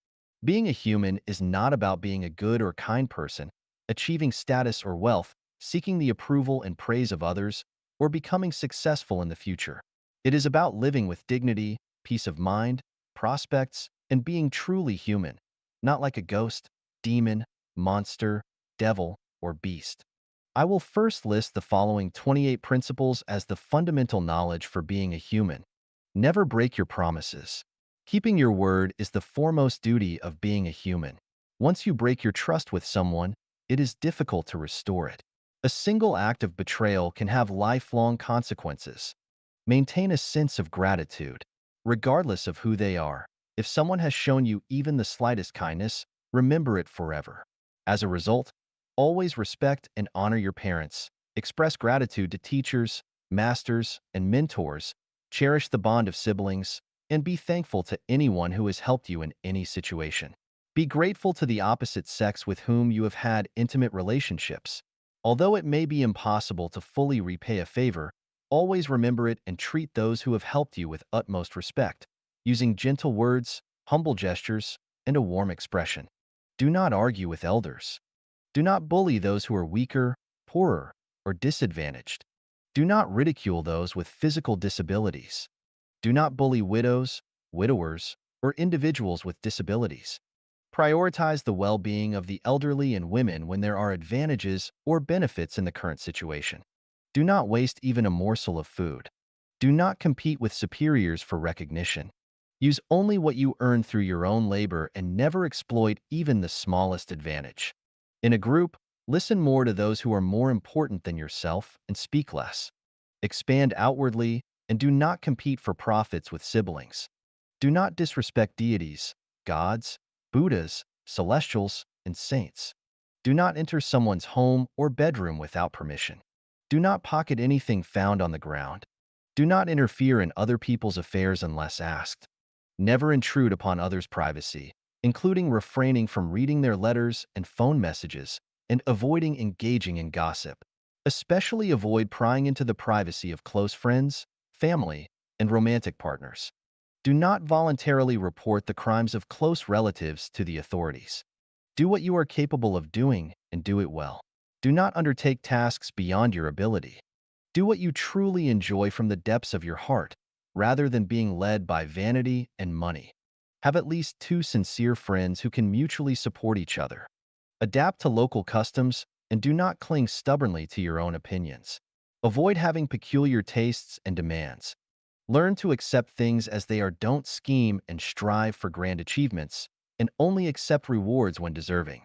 Speaker 1: Being a human is not about being a good or kind person, achieving status or wealth, seeking the approval and praise of others, or becoming successful in the future. It is about living with dignity, peace of mind, prospects, and being truly human, not like a ghost, demon, monster, devil, or beast. I will first list the following 28 principles as the fundamental knowledge for being a human. Never break your promises. Keeping your word is the foremost duty of being a human. Once you break your trust with someone, it is difficult to restore it. A single act of betrayal can have lifelong consequences. Maintain a sense of gratitude, regardless of who they are. If someone has shown you even the slightest kindness, remember it forever. As a result, always respect and honor your parents. Express gratitude to teachers, masters, and mentors. Cherish the bond of siblings, and be thankful to anyone who has helped you in any situation. Be grateful to the opposite sex with whom you have had intimate relationships. Although it may be impossible to fully repay a favor, always remember it and treat those who have helped you with utmost respect, using gentle words, humble gestures, and a warm expression. Do not argue with elders. Do not bully those who are weaker, poorer, or disadvantaged. Do not ridicule those with physical disabilities. Do not bully widows, widowers, or individuals with disabilities. Prioritize the well-being of the elderly and women when there are advantages or benefits in the current situation. Do not waste even a morsel of food. Do not compete with superiors for recognition. Use only what you earn through your own labor and never exploit even the smallest advantage. In a group, listen more to those who are more important than yourself and speak less. Expand outwardly and do not compete for profits with siblings. Do not disrespect deities, gods, Buddhas, celestials, and saints. Do not enter someone's home or bedroom without permission. Do not pocket anything found on the ground. Do not interfere in other people's affairs unless asked. Never intrude upon others' privacy, including refraining from reading their letters and phone messages and avoiding engaging in gossip. Especially avoid prying into the privacy of close friends, family, and romantic partners. Do not voluntarily report the crimes of close relatives to the authorities. Do what you are capable of doing and do it well. Do not undertake tasks beyond your ability. Do what you truly enjoy from the depths of your heart, rather than being led by vanity and money. Have at least two sincere friends who can mutually support each other. Adapt to local customs and do not cling stubbornly to your own opinions. Avoid having peculiar tastes and demands. Learn to accept things as they are. Don't scheme and strive for grand achievements, and only accept rewards when deserving.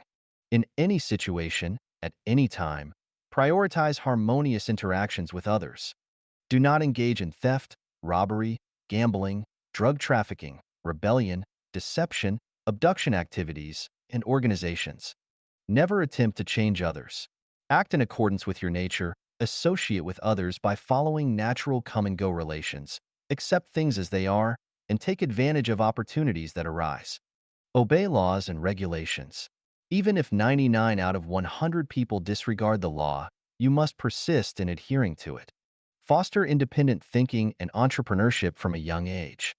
Speaker 1: In any situation, at any time, prioritize harmonious interactions with others. Do not engage in theft, robbery, gambling, drug trafficking, rebellion, deception, abduction activities, and organizations. Never attempt to change others. Act in accordance with your nature. Associate with others by following natural come-and-go relations. Accept things as they are and take advantage of opportunities that arise. Obey laws and regulations. Even if 99 out of 100 people disregard the law, you must persist in adhering to it. Foster independent thinking and entrepreneurship from a young age.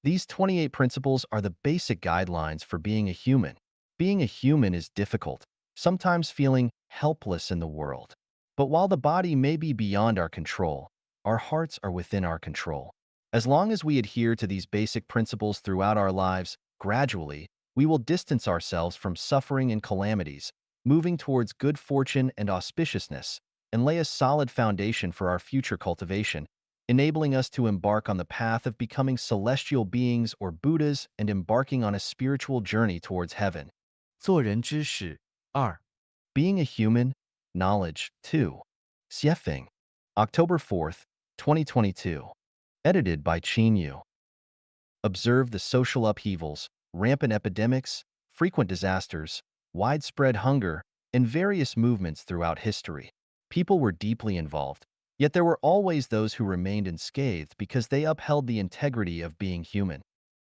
Speaker 1: These 28 principles are the basic guidelines for being a human. Being a human is difficult, sometimes feeling helpless in the world. But while the body may be beyond our control, our hearts are within our control. As long as we adhere to these basic principles throughout our lives, gradually, we will distance ourselves from suffering and calamities, moving towards good fortune and auspiciousness, and lay a solid foundation for our future cultivation, enabling us to embark on the path of becoming celestial beings or Buddhas and embarking on a spiritual journey towards heaven.
Speaker 2: 做人之事二，Being
Speaker 1: a human, knowledge, 2. Xiefeng. October 4th, 2022. Edited by Qin Yu. Observe the social upheavals, rampant epidemics, frequent disasters, widespread hunger, and various movements throughout history. People were deeply involved, yet there were always those who remained unscathed because they upheld the integrity of being human.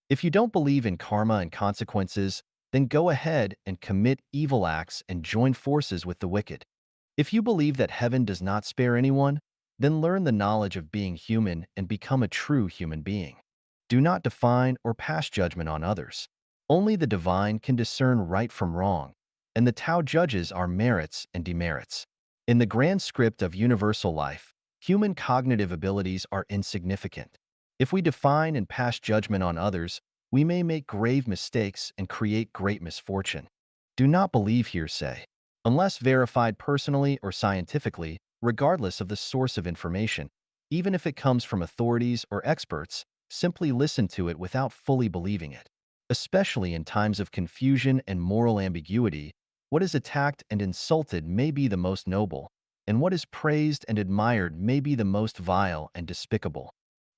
Speaker 1: If you don't believe in karma and consequences, then go ahead and commit evil acts and join forces with the wicked. If you believe that heaven does not spare anyone, then learn the knowledge of being human and become a true human being. Do not define or pass judgment on others. Only the divine can discern right from wrong, and the Tao judges our merits and demerits. In the grand script of universal life, human cognitive abilities are insignificant. If we define and pass judgment on others, we may make grave mistakes and create great misfortune. Do not believe hearsay. Unless verified personally or scientifically, regardless of the source of information, even if it comes from authorities or experts, simply listen to it without fully believing it. Especially in times of confusion and moral ambiguity, what is attacked and insulted may be the most noble, and what is praised and admired may be the most vile and despicable.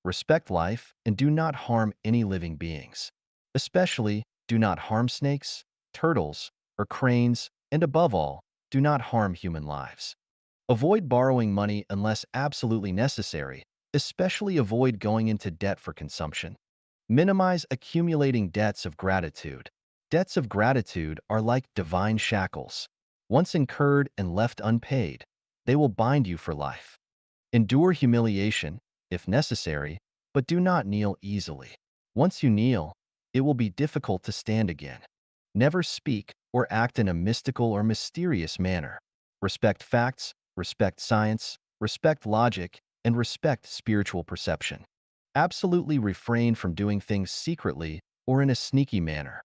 Speaker 1: Respect life and do not harm any living beings. Especially, do not harm snakes, turtles, or cranes, and above all, do not harm human lives. Avoid borrowing money unless absolutely necessary, especially avoid going into debt for consumption. Minimize accumulating debts of gratitude. Debts of gratitude are like divine shackles. Once incurred and left unpaid, they will bind you for life. Endure humiliation, if necessary, but do not kneel easily. Once you kneel, it will be difficult to stand again. Never speak or act in a mystical or mysterious manner. Respect facts, respect science, respect logic, and respect spiritual perception. Absolutely refrain from doing things secretly or in a sneaky manner.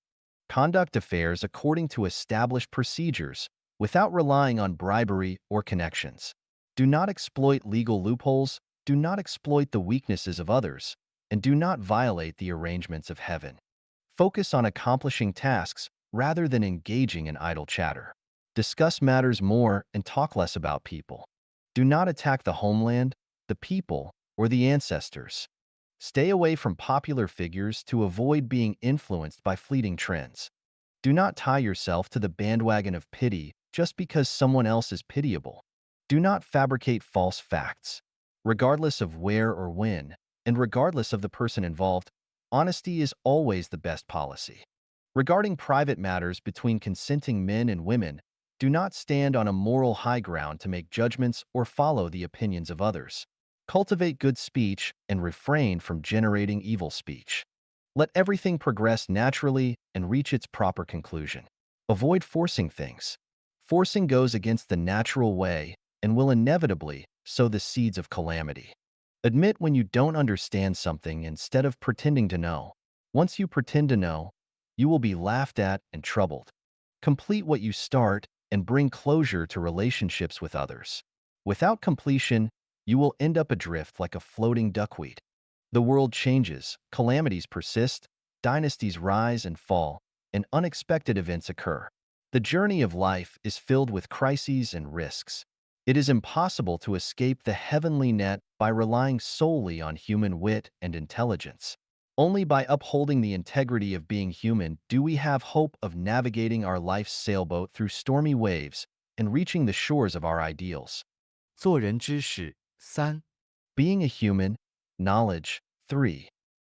Speaker 1: Conduct affairs according to established procedures without relying on bribery or connections. Do not exploit legal loopholes, do not exploit the weaknesses of others, and do not violate the arrangements of heaven. Focus on accomplishing tasks rather than engaging in idle chatter. Discuss matters more and talk less about people. Do not attack the homeland, the people, or the ancestors. Stay away from popular figures to avoid being influenced by fleeting trends. Do not tie yourself to the bandwagon of pity just because someone else is pitiable. Do not fabricate false facts. Regardless of where or when, and regardless of the person involved, honesty is always the best policy. Regarding private matters between consenting men and women, do not stand on a moral high ground to make judgments or follow the opinions of others. Cultivate good speech and refrain from generating evil speech. Let everything progress naturally and reach its proper conclusion. Avoid forcing things. Forcing goes against the natural way and will inevitably sow the seeds of calamity. Admit when you don't understand something instead of pretending to know. Once you pretend to know, you will be laughed at and troubled. Complete what you start and bring closure to relationships with others. Without completion, you will end up adrift like a floating duckweed. The world changes, calamities persist, dynasties rise and fall, and unexpected events occur. The journey of life is filled with crises and risks. It is impossible to escape the heavenly net by relying solely on human wit and intelligence. Only by upholding the integrity of being human do we have hope of navigating our life's sailboat through stormy waves and reaching the shores of our ideals.
Speaker 2: 做人之事三，Being
Speaker 1: a Human, Knowledge 3.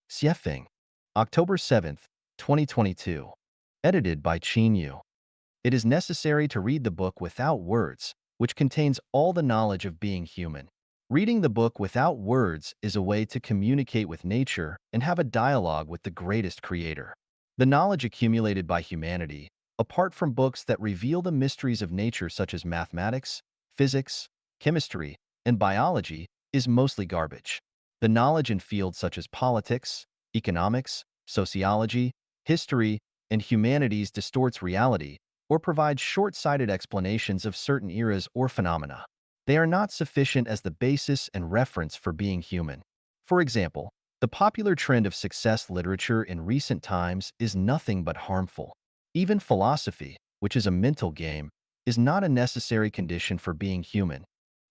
Speaker 1: Xiefeng, October 7th, 2022. Edited by Qin Yu. It is necessary to read the book without words, which contains all the knowledge of being human. Reading the book without words is a way to communicate with nature and have a dialogue with the greatest creator. The knowledge accumulated by humanity, apart from books that reveal the mysteries of nature such as mathematics, physics, chemistry, and biology, is mostly garbage. The knowledge in fields such as politics, economics, sociology, history, and humanities distorts reality or provides short-sighted explanations of certain eras or phenomena. They are not sufficient as the basis and reference for being human. For example, the popular trend of success literature in recent times is nothing but harmful. Even philosophy, which is a mental game, is not a necessary condition for being human.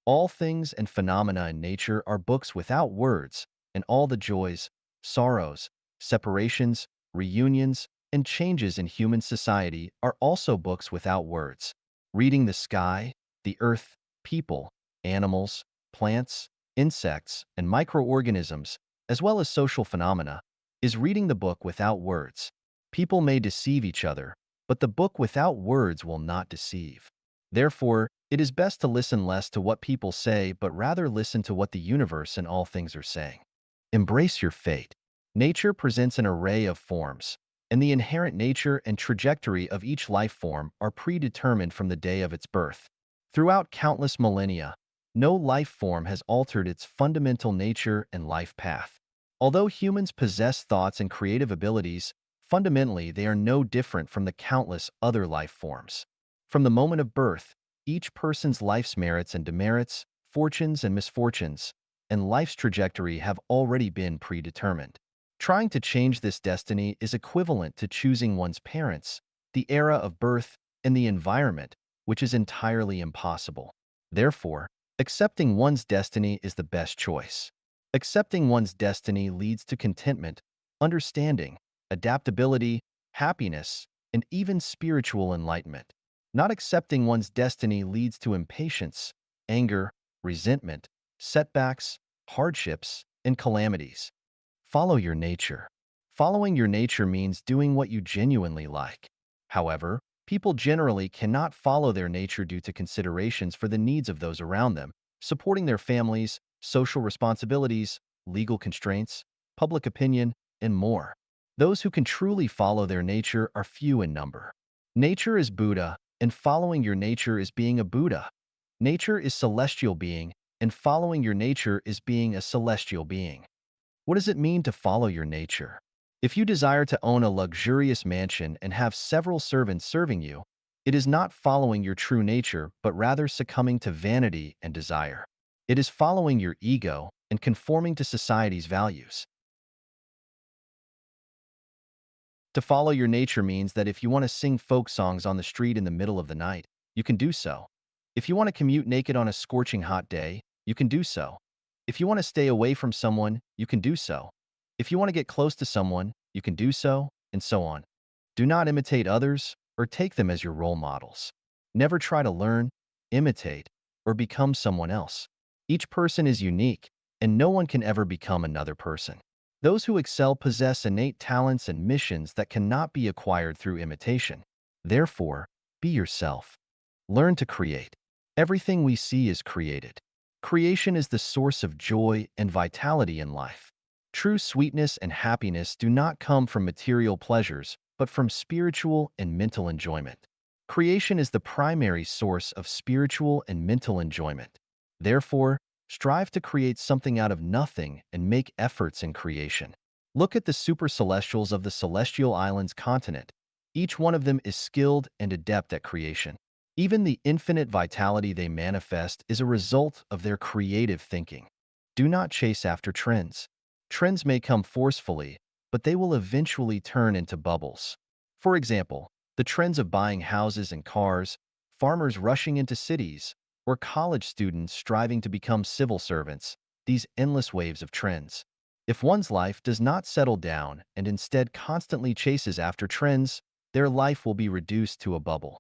Speaker 1: All things and phenomena in nature are books without words, and all the joys, sorrows, separations, reunions, and changes in human society are also books without words. Reading the sky, the earth, people, animals, plants, insects, and microorganisms, as well as social phenomena, is reading the book without words. People may deceive each other, but the book without words will not deceive. Therefore, it is best to listen less to what people say, but rather listen to what the universe and all things are saying. Embrace your fate. Nature presents an array of forms, and the inherent nature and trajectory of each life form are predetermined from the day of its birth. Throughout countless millennia, no life form has altered its fundamental nature and life path. Although humans possess thoughts and creative abilities, fundamentally they are no different from the countless other life forms. From the moment of birth, each person's life's merits and demerits, fortunes and misfortunes, and life's trajectory have already been predetermined. Trying to change this destiny is equivalent to choosing one's parents, the era of birth, and the environment, which is entirely impossible. Therefore, accepting one's destiny is the best choice. Accepting one's destiny leads to contentment, understanding, adaptability, happiness, and even spiritual enlightenment. Not accepting one's destiny leads to impatience, anger, resentment, setbacks, hardships, and calamities. Follow your nature. Following your nature means doing what you genuinely like. However, people generally cannot follow their nature due to considerations for the needs of those around them, supporting their families, social responsibilities, legal constraints, public opinion, and more. Those who can truly follow their nature are few in number. Nature is Buddha, and following your nature is being a Buddha. Nature is celestial being, and following your nature is being a celestial being. What does it mean to follow your nature? If you desire to own a luxurious mansion and have several servants serving you, it is not following your true nature, but rather succumbing to vanity and desire. It is following your ego and conforming to society's values. To follow your nature means that if you want to sing folk songs on the street in the middle of the night, you can do so. If you want to commute naked on a scorching hot day, you can do so. If you want to stay away from someone, you can do so. If you want to get close to someone, you can do so, and so on. Do not imitate others or take them as your role models. Never try to learn, imitate, or become someone else. Each person is unique, and no one can ever become another person. Those who excel possess innate talents and missions that cannot be acquired through imitation. Therefore, be yourself. Learn to create. Everything we see is created. Creation is the source of joy and vitality in life. True sweetness and happiness do not come from material pleasures, but from spiritual and mental enjoyment. Creation is the primary source of spiritual and mental enjoyment. Therefore, strive to create something out of nothing and make efforts in creation. Look at the super celestials of the celestial islands continent. Each one of them is skilled and adept at creation. Even the infinite vitality they manifest is a result of their creative thinking. Do not chase after trends. Trends may come forcefully, but they will eventually turn into bubbles. For example, the trends of buying houses and cars, farmers rushing into cities, or college students striving to become civil servants, these endless waves of trends. If one's life does not settle down and instead constantly chases after trends, their life will be reduced to a bubble.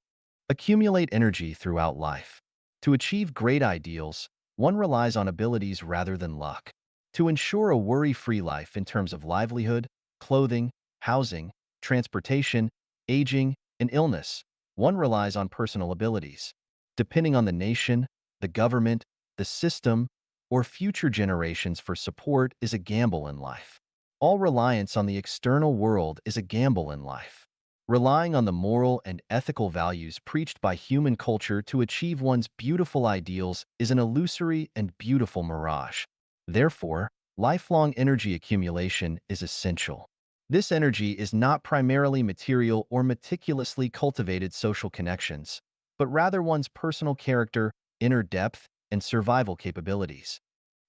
Speaker 1: Accumulate energy throughout life. To achieve great ideals, one relies on abilities rather than luck. To ensure a worry-free life in terms of livelihood, clothing, housing, transportation, aging, and illness, one relies on personal abilities. Depending on the nation, the government, the system, or future generations for support is a gamble in life. All reliance on the external world is a gamble in life. Relying on the moral and ethical values preached by human culture to achieve one's beautiful ideals is an illusory and beautiful mirage. Therefore, lifelong energy accumulation is essential. This energy is not primarily material or meticulously cultivated social connections, but rather one's personal character, inner depth, and survival capabilities.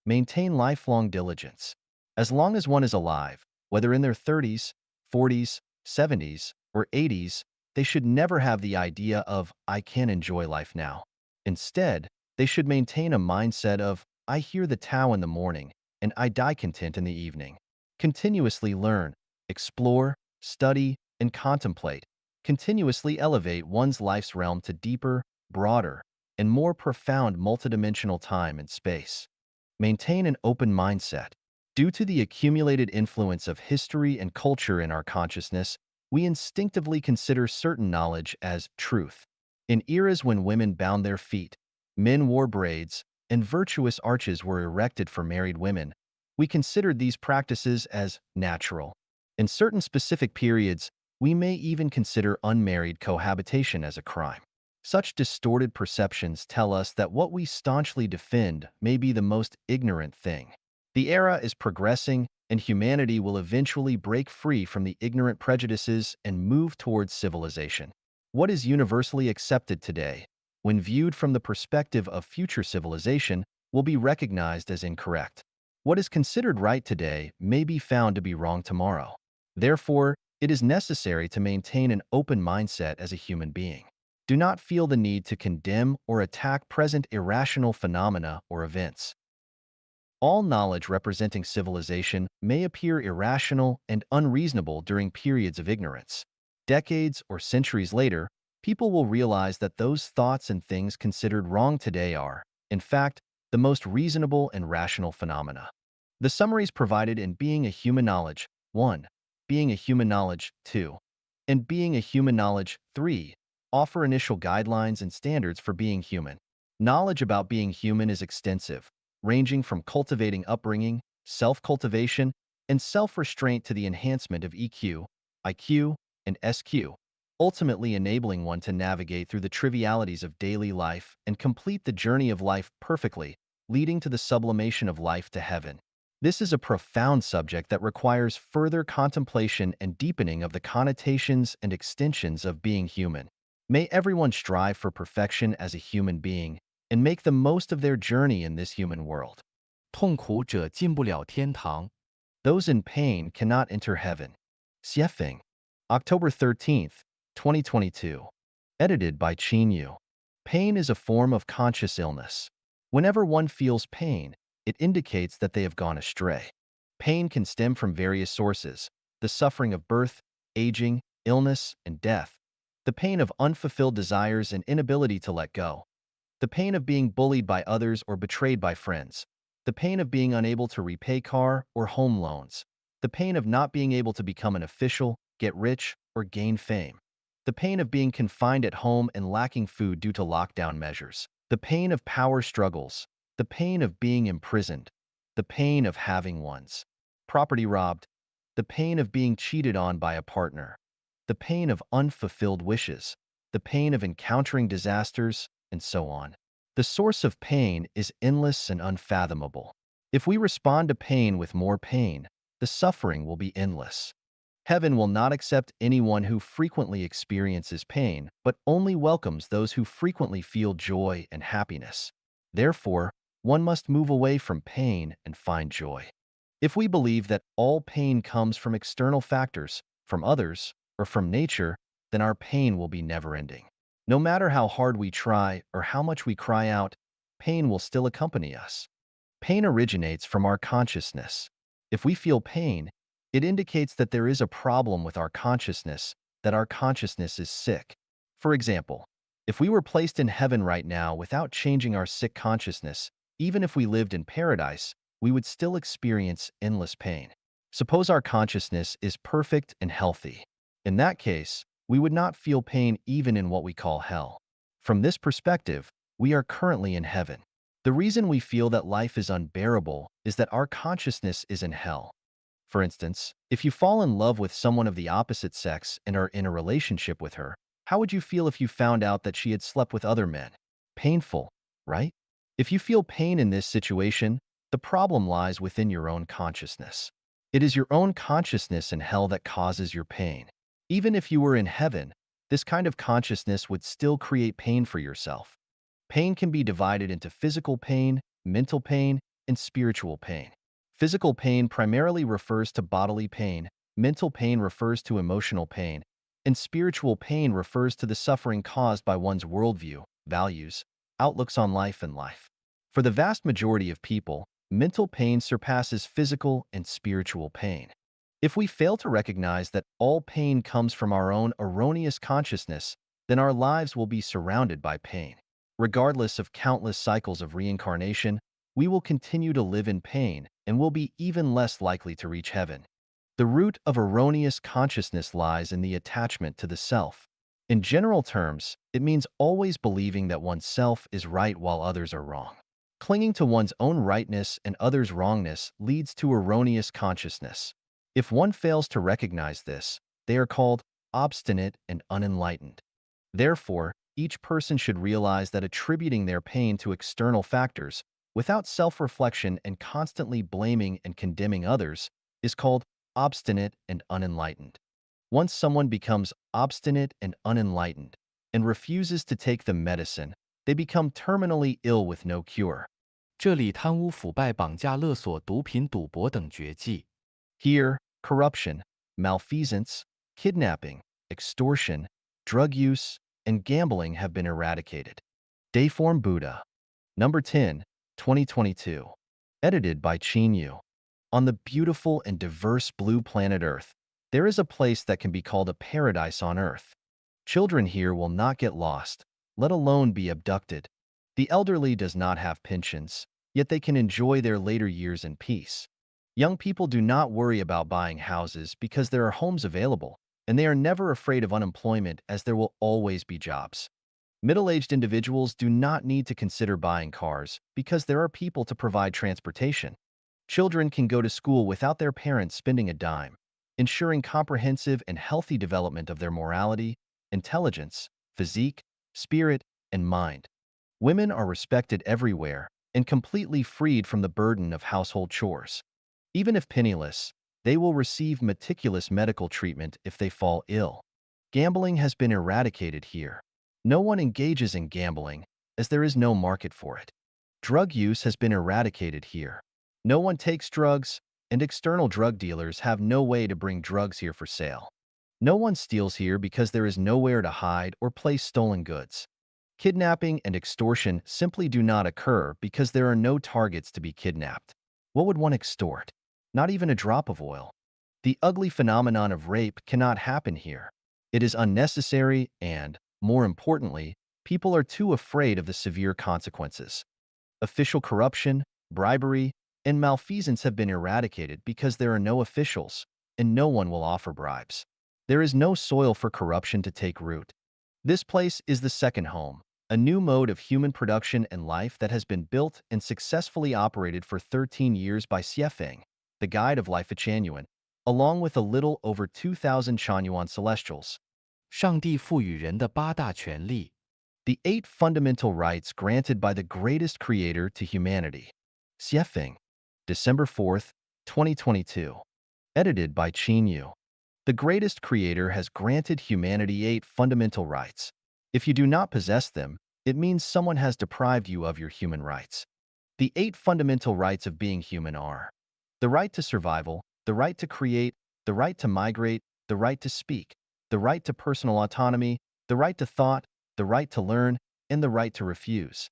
Speaker 1: Maintain lifelong diligence. As long as one is alive, whether in their 30s, 40s, 70s, or 80s, they should never have the idea of, I can enjoy life now. Instead, they should maintain a mindset of, I hear the Tao in the morning, and I die content in the evening. Continuously learn, explore, study, and contemplate. Continuously elevate one's life's realm to deeper, broader, and more profound multidimensional time and space. Maintain an open mindset. Due to the accumulated influence of history and culture in our consciousness, we instinctively consider certain knowledge as truth. In eras when women bound their feet, men wore braids, and virtuous arches were erected for married women, we considered these practices as natural. In certain specific periods, we may even consider unmarried cohabitation as a crime. Such distorted perceptions tell us that what we staunchly defend may be the most ignorant thing. The era is progressing, and humanity will eventually break free from the ignorant prejudices and move towards civilization. What is universally accepted today, when viewed from the perspective of future civilization, will be recognized as incorrect. What is considered right today may be found to be wrong tomorrow. Therefore, it is necessary to maintain an open mindset as a human being. Do not feel the need to condemn or attack present irrational phenomena or events. All knowledge representing civilization may appear irrational and unreasonable during periods of ignorance. Decades or centuries later, people will realize that those thoughts and things considered wrong today are, in fact, the most reasonable and rational phenomena. The summaries provided in Being a Human Knowledge 1, Being a Human Knowledge 2, and Being a Human Knowledge 3 offer initial guidelines and standards for being human. Knowledge about being human is extensive, ranging from cultivating upbringing, self-cultivation, and self-restraint to the enhancement of EQ, IQ, and SQ, ultimately enabling one to navigate through the trivialities of daily life and complete the journey of life perfectly, leading to the sublimation of life to heaven. This is a profound subject that requires further contemplation and deepening of the connotations and extensions of being human. May everyone strive for perfection as a human being and make the most of their journey in this human world.
Speaker 2: 痛苦者进不了天堂。
Speaker 1: Those in pain cannot enter heaven. Xiefeng, October 13th, 2022. Edited by Qin Yu. Pain is a form of conscious illness. Whenever one feels pain, it indicates that they have gone astray. Pain can stem from various sources: the suffering of birth, aging, illness, and death, the pain of unfulfilled desires and inability to let go, the pain of being bullied by others or betrayed by friends, the pain of being unable to repay car or home loans, the pain of not being able to become an official, get rich, or gain fame, the pain of being confined at home and lacking food due to lockdown measures, the pain of power struggles, the pain of being imprisoned, the pain of having one's property robbed, the pain of being cheated on by a partner, the pain of unfulfilled wishes, the pain of encountering disasters, and so on. The source of pain is endless and unfathomable. If we respond to pain with more pain, the suffering will be endless. Heaven will not accept anyone who frequently experiences pain, but only welcomes those who frequently feel joy and happiness. Therefore, one must move away from pain and find joy. If we believe that all pain comes from external factors, from others, or from nature, then our pain will be never-ending. No matter how hard we try or how much we cry out, pain will still accompany us. Pain originates from our consciousness. If we feel pain, it indicates that there is a problem with our consciousness, that our consciousness is sick. For example, if we were placed in heaven right now without changing our sick consciousness, even if we lived in paradise, we would still experience endless pain. Suppose our consciousness is perfect and healthy. In that case, we would not feel pain even in what we call hell. From this perspective, we are currently in heaven. The reason we feel that life is unbearable is that our consciousness is in hell. For instance, if you fall in love with someone of the opposite sex and are in a relationship with her, how would you feel if you found out that she had slept with other men? Painful, right? If you feel pain in this situation, the problem lies within your own consciousness. It is your own consciousness in hell that causes your pain. Even if you were in heaven, this kind of consciousness would still create pain for yourself. Pain can be divided into physical pain, mental pain, and spiritual pain. Physical pain primarily refers to bodily pain, mental pain refers to emotional pain, and spiritual pain refers to the suffering caused by one's worldview, values, outlooks on life and life. For the vast majority of people, mental pain surpasses physical and spiritual pain. If we fail to recognize that all pain comes from our own erroneous consciousness, then our lives will be surrounded by pain. Regardless of countless cycles of reincarnation, we will continue to live in pain and will be even less likely to reach heaven. The root of erroneous consciousness lies in the attachment to the self. In general terms, it means always believing that oneself is right while others are wrong. Clinging to one's own rightness and others' wrongness leads to erroneous consciousness. If one fails to recognize this, they are called obstinate and unenlightened. Therefore, each person should realize that attributing their pain to external factors, without self-reflection and constantly blaming and condemning others, is called obstinate and unenlightened. Once someone becomes obstinate and unenlightened and refuses to take the medicine, they become terminally ill with no cure.
Speaker 2: 这里贪污腐败、绑架勒索、毒品、赌博等绝技。
Speaker 1: Here, corruption, malfeasance, kidnapping, extortion, drug use, and gambling have been eradicated. Dayform Buddha. Number 10, 2022. Edited by Chin Yu. On the beautiful and diverse blue planet Earth, there is a place that can be called a paradise on Earth. Children here will not get lost, let alone be abducted. The elderly does not have pensions, yet they can enjoy their later years in peace. Young people do not worry about buying houses because there are homes available, and they are never afraid of unemployment as there will always be jobs. Middle-aged individuals do not need to consider buying cars because there are people to provide transportation. Children can go to school without their parents spending a dime, ensuring comprehensive and healthy development of their morality, intelligence, physique, spirit, and mind. Women are respected everywhere and completely freed from the burden of household chores. Even if penniless, they will receive meticulous medical treatment if they fall ill. Gambling has been eradicated here. No one engages in gambling, as there is no market for it. Drug use has been eradicated here. No one takes drugs, and external drug dealers have no way to bring drugs here for sale. No one steals here because there is nowhere to hide or place stolen goods. Kidnapping and extortion simply do not occur because there are no targets to be kidnapped. What would one extort? Not even a drop of oil. The ugly phenomenon of rape cannot happen here. It is unnecessary and, more importantly, people are too afraid of the severe consequences. Official corruption, bribery, and malfeasance have been eradicated because there are no officials, and no one will offer bribes. There is no soil for corruption to take root. This place is the second home, a new mode of human production and life that has been built and successfully operated for 13 years by Xiefeng, the guide of life at Chanyuan, along with a little over 2,000 Chanyuan celestials.
Speaker 2: 上帝赋予人的八大权利。
Speaker 1: The 8 fundamental rights granted by the greatest creator to humanity. Xiefeng, December 4th, 2022. Edited by Qin Yu. The greatest creator has granted humanity 8 fundamental rights. If you do not possess them, it means someone has deprived you of your human rights. The 8 fundamental rights of being human are the right to survival, the right to create, the right to migrate, the right to speak, the right to personal autonomy, the right to thought, the right to learn, and the right to refuse.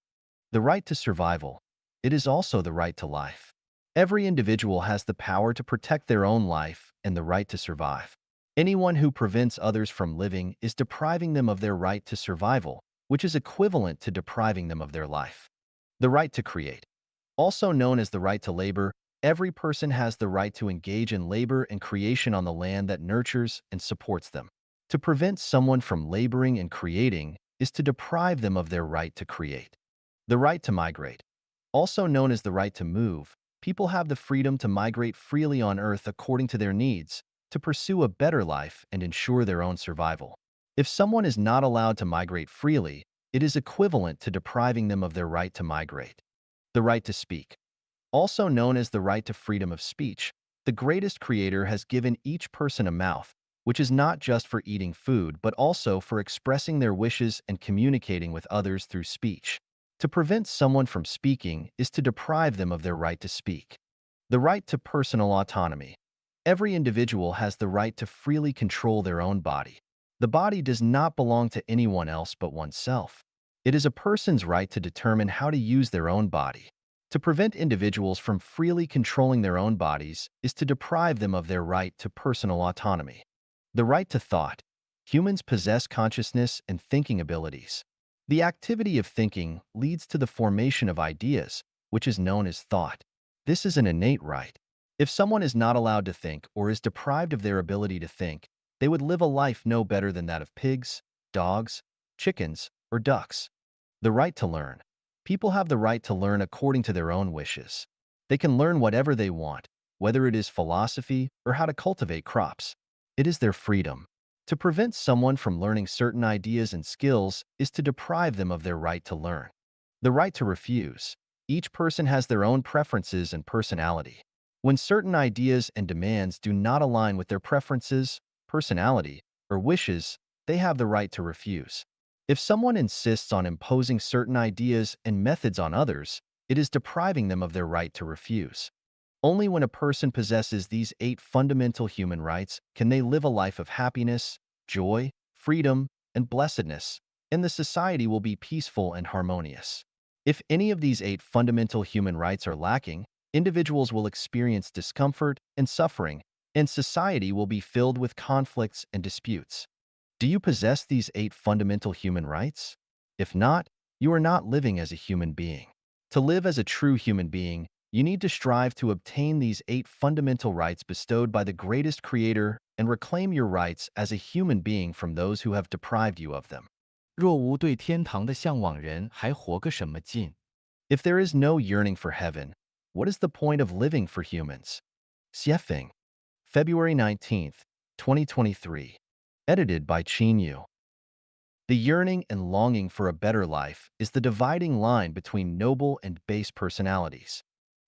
Speaker 1: The right to survival. It is also the right to life. Every individual has the power to protect their own life and the right to survive. Anyone who prevents others from living is depriving them of their right to survival, which is equivalent to depriving them of their life. The right to create. Also known as the right to labor, every person has the right to engage in labor and creation on the land that nurtures and supports them. To prevent someone from laboring and creating is to deprive them of their right to create. The right to migrate. Also known as the right to move, people have the freedom to migrate freely on Earth according to their needs, to pursue a better life and ensure their own survival. If someone is not allowed to migrate freely, it is equivalent to depriving them of their right to migrate. The right to speak. Also known as the right to freedom of speech, the greatest creator has given each person a mouth, which is not just for eating food but also for expressing their wishes and communicating with others through speech. To prevent someone from speaking is to deprive them of their right to speak. The right to personal autonomy. Every individual has the right to freely control their own body. The body does not belong to anyone else but oneself. It is a person's right to determine how to use their own body. To prevent individuals from freely controlling their own bodies is to deprive them of their right to personal autonomy. The right to thought. Humans possess consciousness and thinking abilities. The activity of thinking leads to the formation of ideas, which is known as thought. This is an innate right. If someone is not allowed to think or is deprived of their ability to think, they would live a life no better than that of pigs, dogs, chickens, or ducks. The right to learn. People have the right to learn according to their own wishes. They can learn whatever they want, whether it is philosophy or how to cultivate crops. It is their freedom. To prevent someone from learning certain ideas and skills is to deprive them of their right to learn. The right to refuse. Each person has their own preferences and personality. When certain ideas and demands do not align with their preferences, personality, or wishes, they have the right to refuse. If someone insists on imposing certain ideas and methods on others, it is depriving them of their right to refuse. Only when a person possesses these 8 fundamental human rights can they live a life of happiness, joy, freedom, and blessedness, and the society will be peaceful and harmonious. If any of these 8 fundamental human rights are lacking, individuals will experience discomfort and suffering, and society will be filled with conflicts and disputes. Do you possess these 8 fundamental human rights? If not, you are not living as a human being. To live as a true human being, you need to strive to obtain these 8 fundamental rights bestowed by the greatest creator and reclaim your rights as a human being from those who have deprived you of them.
Speaker 2: 若无对天堂的向往人，还活个什么劲？If
Speaker 1: there is no yearning for heaven, what is the point of living for humans? Xiefeng, February 19th, 2023. Edited by Qin Yu. The yearning and longing for a better life is the dividing line between noble and base personalities.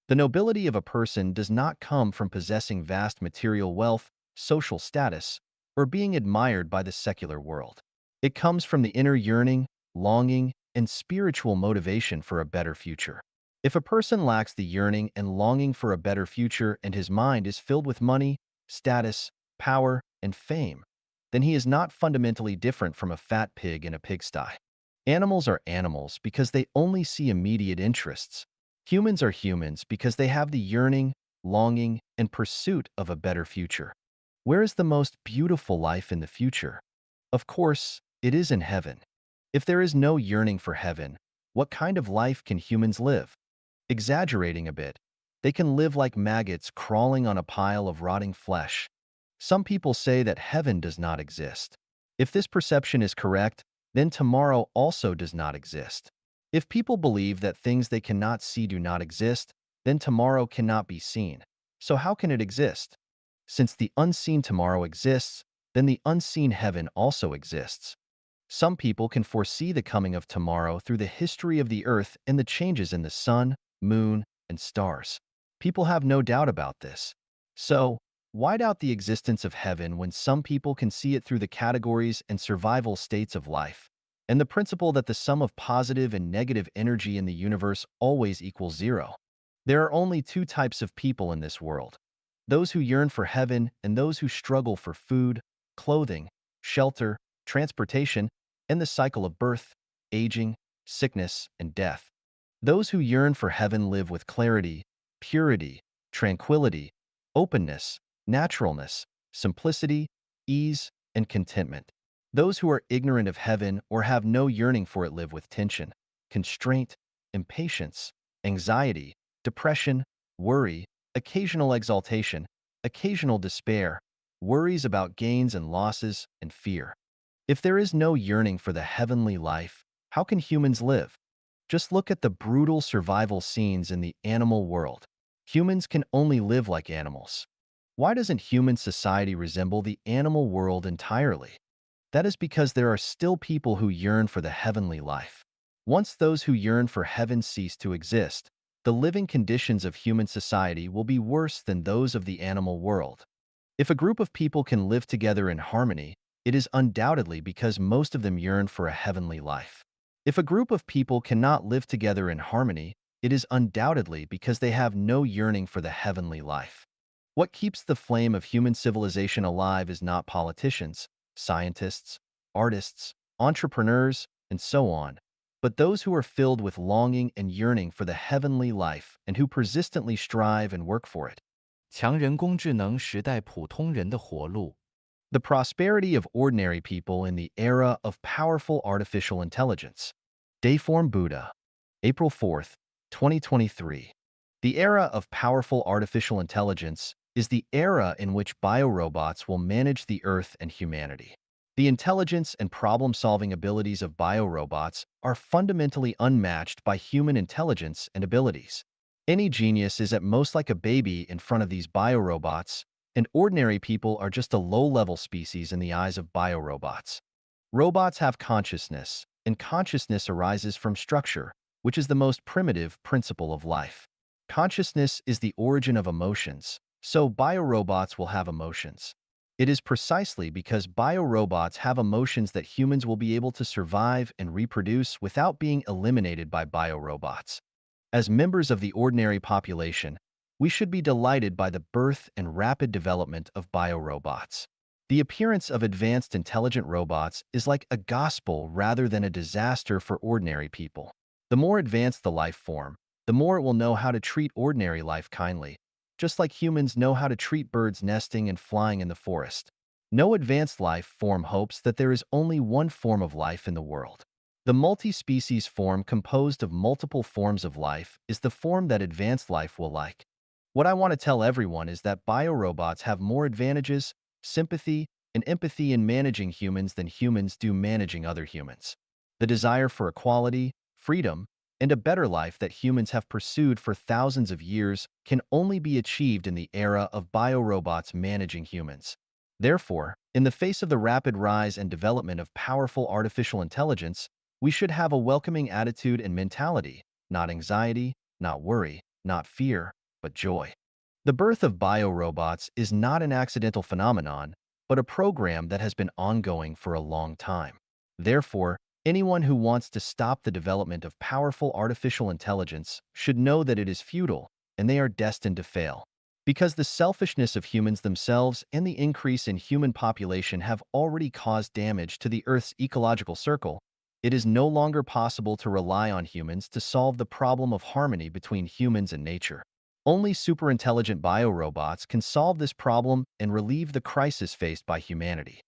Speaker 1: The nobility of a person does not come from possessing vast material wealth, social status, or being admired by the secular world. It comes from the inner yearning, longing, and spiritual motivation for a better future. If a person lacks the yearning and longing for a better future and his mind is filled with money, status, power, and fame, then he is not fundamentally different from a fat pig in a pigsty. Animals are animals because they only see immediate interests. Humans are humans because they have the yearning, longing, and pursuit of a better future. Where is the most beautiful life in the future? Of course, it is in heaven. If there is no yearning for heaven, what kind of life can humans live? Exaggerating a bit, they can live like maggots crawling on a pile of rotting flesh. Some people say that heaven does not exist. If this perception is correct, then tomorrow also does not exist. If people believe that things they cannot see do not exist, then tomorrow cannot be seen. So how can it exist? Since the unseen tomorrow exists, then the unseen heaven also exists. Some people can foresee the coming of tomorrow through the history of the earth and the changes in the sun, moon, and stars. People have no doubt about this. So, why doubt the existence of heaven when some people can see it through the categories and survival states of life? And the principle that the sum of positive and negative energy in the universe always equals zero. There are only two types of people in this world: those who yearn for heaven and those who struggle for food, clothing, shelter, transportation, and the cycle of birth, aging, sickness, and death. Those who yearn for heaven live with clarity, purity, tranquility, openness, naturalness, simplicity, ease, and contentment. Those who are ignorant of heaven or have no yearning for it live with tension, constraint, impatience, anxiety, depression, worry, occasional exaltation, occasional despair, worries about gains and losses, and fear. If there is no yearning for the heavenly life, how can humans live? Just look at the brutal survival scenes in the animal world. Humans can only live like animals. Why doesn't human society resemble the animal world entirely? That is because there are still people who yearn for the heavenly life. Once those who yearn for heaven cease to exist, the living conditions of human society will be worse than those of the animal world. If a group of people can live together in harmony, it is undoubtedly because most of them yearn for a heavenly life. If a group of people cannot live together in harmony, it is undoubtedly because they have no yearning for the heavenly life. What keeps the flame of human civilization alive is not politicians, scientists, artists, entrepreneurs, and so on, but those who are filled with longing and yearning for the heavenly life and who persistently strive and work for it.
Speaker 2: 强人工智能时代普通人的活路。
Speaker 1: The prosperity of ordinary people in the era of powerful artificial intelligence. Dayform Buddha, April 4th, 2023. The era of powerful artificial intelligence is the era in which biorobots will manage the Earth and humanity. The intelligence and problem-solving abilities of biorobots are fundamentally unmatched by human intelligence and abilities. Any genius is at most like a baby in front of these biorobots, and ordinary people are just a low-level species in the eyes of biorobots. Robots have consciousness, and consciousness arises from structure, which is the most primitive principle of life. Consciousness is the origin of emotions, so biorobots will have emotions. It is precisely because biorobots have emotions that humans will be able to survive and reproduce without being eliminated by biorobots. As members of the ordinary population, we should be delighted by the birth and rapid development of biorobots. The appearance of advanced intelligent robots is like a gospel rather than a disaster for ordinary people. The more advanced the life form, the more it will know how to treat ordinary life kindly, just like humans know how to treat birds nesting and flying in the forest. No advanced life form hopes that there is only one form of life in the world. The multi-species form composed of multiple forms of life is the form that advanced life will like. What I want to tell everyone is that biorobots have more advantages, sympathy, and empathy in managing humans than humans do managing other humans. The desire for equality, freedom, and a better life that humans have pursued for thousands of years can only be achieved in the era of biorobots managing humans. Therefore, in the face of the rapid rise and development of powerful artificial intelligence, we should have a welcoming attitude and mentality, not anxiety, not worry, not fear, but joy. The birth of biorobots is not an accidental phenomenon, but a program that has been ongoing for a long time. Therefore, anyone who wants to stop the development of powerful artificial intelligence should know that it is futile, and they are destined to fail. Because the selfishness of humans themselves and the increase in human population have already caused damage to the Earth's ecological circle, it is no longer possible to rely on humans to solve the problem of harmony between humans and nature. Only superintelligent biorobots can solve this problem and relieve the crisis faced by humanity.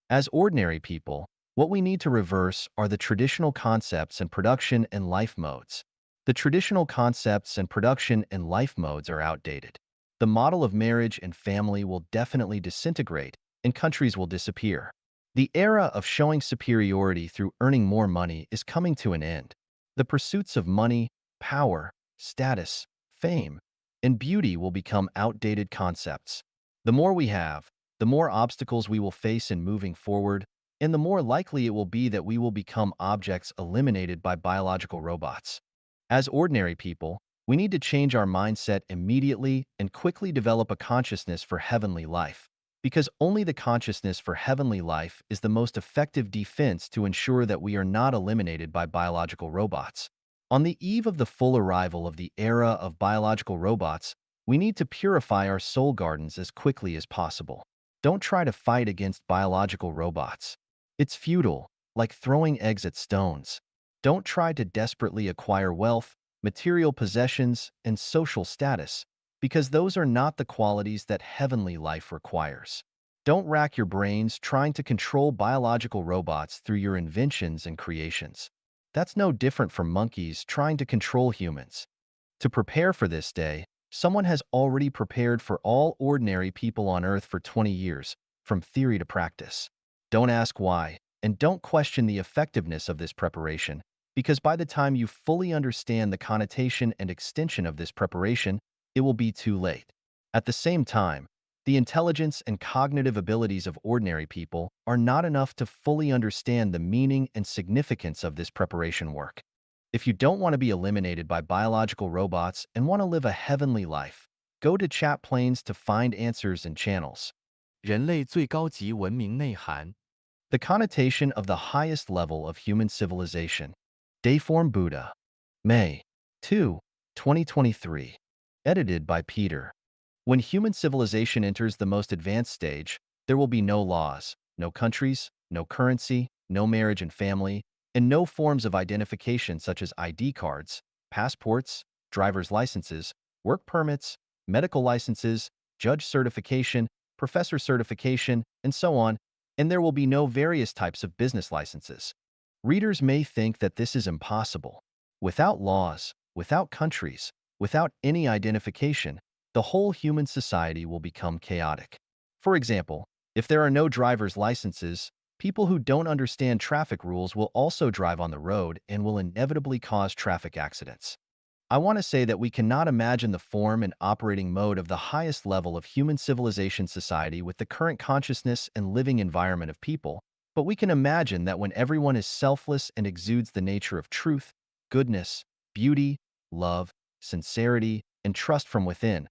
Speaker 1: As ordinary people, what we need to reverse are the traditional concepts and production and life modes. The traditional concepts and production and life modes are outdated. The model of marriage and family will definitely disintegrate, and countries will disappear. The era of showing superiority through earning more money is coming to an end. The pursuits of money, power, status, fame, and beauty will become outdated concepts. The more we have, the more obstacles we will face in moving forward, and the more likely it will be that we will become objects eliminated by biological robots. As ordinary people, we need to change our mindset immediately and quickly develop a consciousness for heavenly life, because only the consciousness for heavenly life is the most effective defense to ensure that we are not eliminated by biological robots. On the eve of the full arrival of the era of biological robots, we need to purify our soul gardens as quickly as possible. Don't try to fight against biological robots. It's futile, like throwing eggs at stones. Don't try to desperately acquire wealth, material possessions, and social status, because those are not the qualities that heavenly life requires. Don't rack your brains trying to control biological robots through your inventions and creations. That's no different from monkeys trying to control humans. To prepare for this day, someone has already prepared for all ordinary people on Earth for 20 years, from theory to practice. Don't ask why, and don't question the effectiveness of this preparation, because by the time you fully understand the connotation and extension of this preparation, it will be too late. At the same time, the intelligence and cognitive abilities of ordinary people are not enough to fully understand the meaning and significance of this preparation work. If you don't want to be eliminated by biological robots and want to live a heavenly life, go to chat planes to find answers and channels.
Speaker 2: 人类最高级文明内涵。
Speaker 1: The connotation of the highest level of human civilization. Dayform Buddha. May 2, 2023. Edited by Peter. When human civilization enters the most advanced stage, there will be no laws, no countries, no currency, no marriage and family, and no forms of identification such as ID cards, passports, driver's licenses, work permits, medical licenses, judge certification, professor certification, and so on, and there will be no various types of business licenses. Readers may think that this is impossible. Without laws, without countries, without any identification, the whole human society will become chaotic. For example, if there are no driver's licenses, people who don't understand traffic rules will also drive on the road and will inevitably cause traffic accidents. I want to say that we cannot imagine the form and operating mode of the highest level of human civilization society with the current consciousness and living environment of people, but we can imagine that when everyone is selfless and exudes the nature of truth, goodness, beauty, love, sincerity, and trust from within,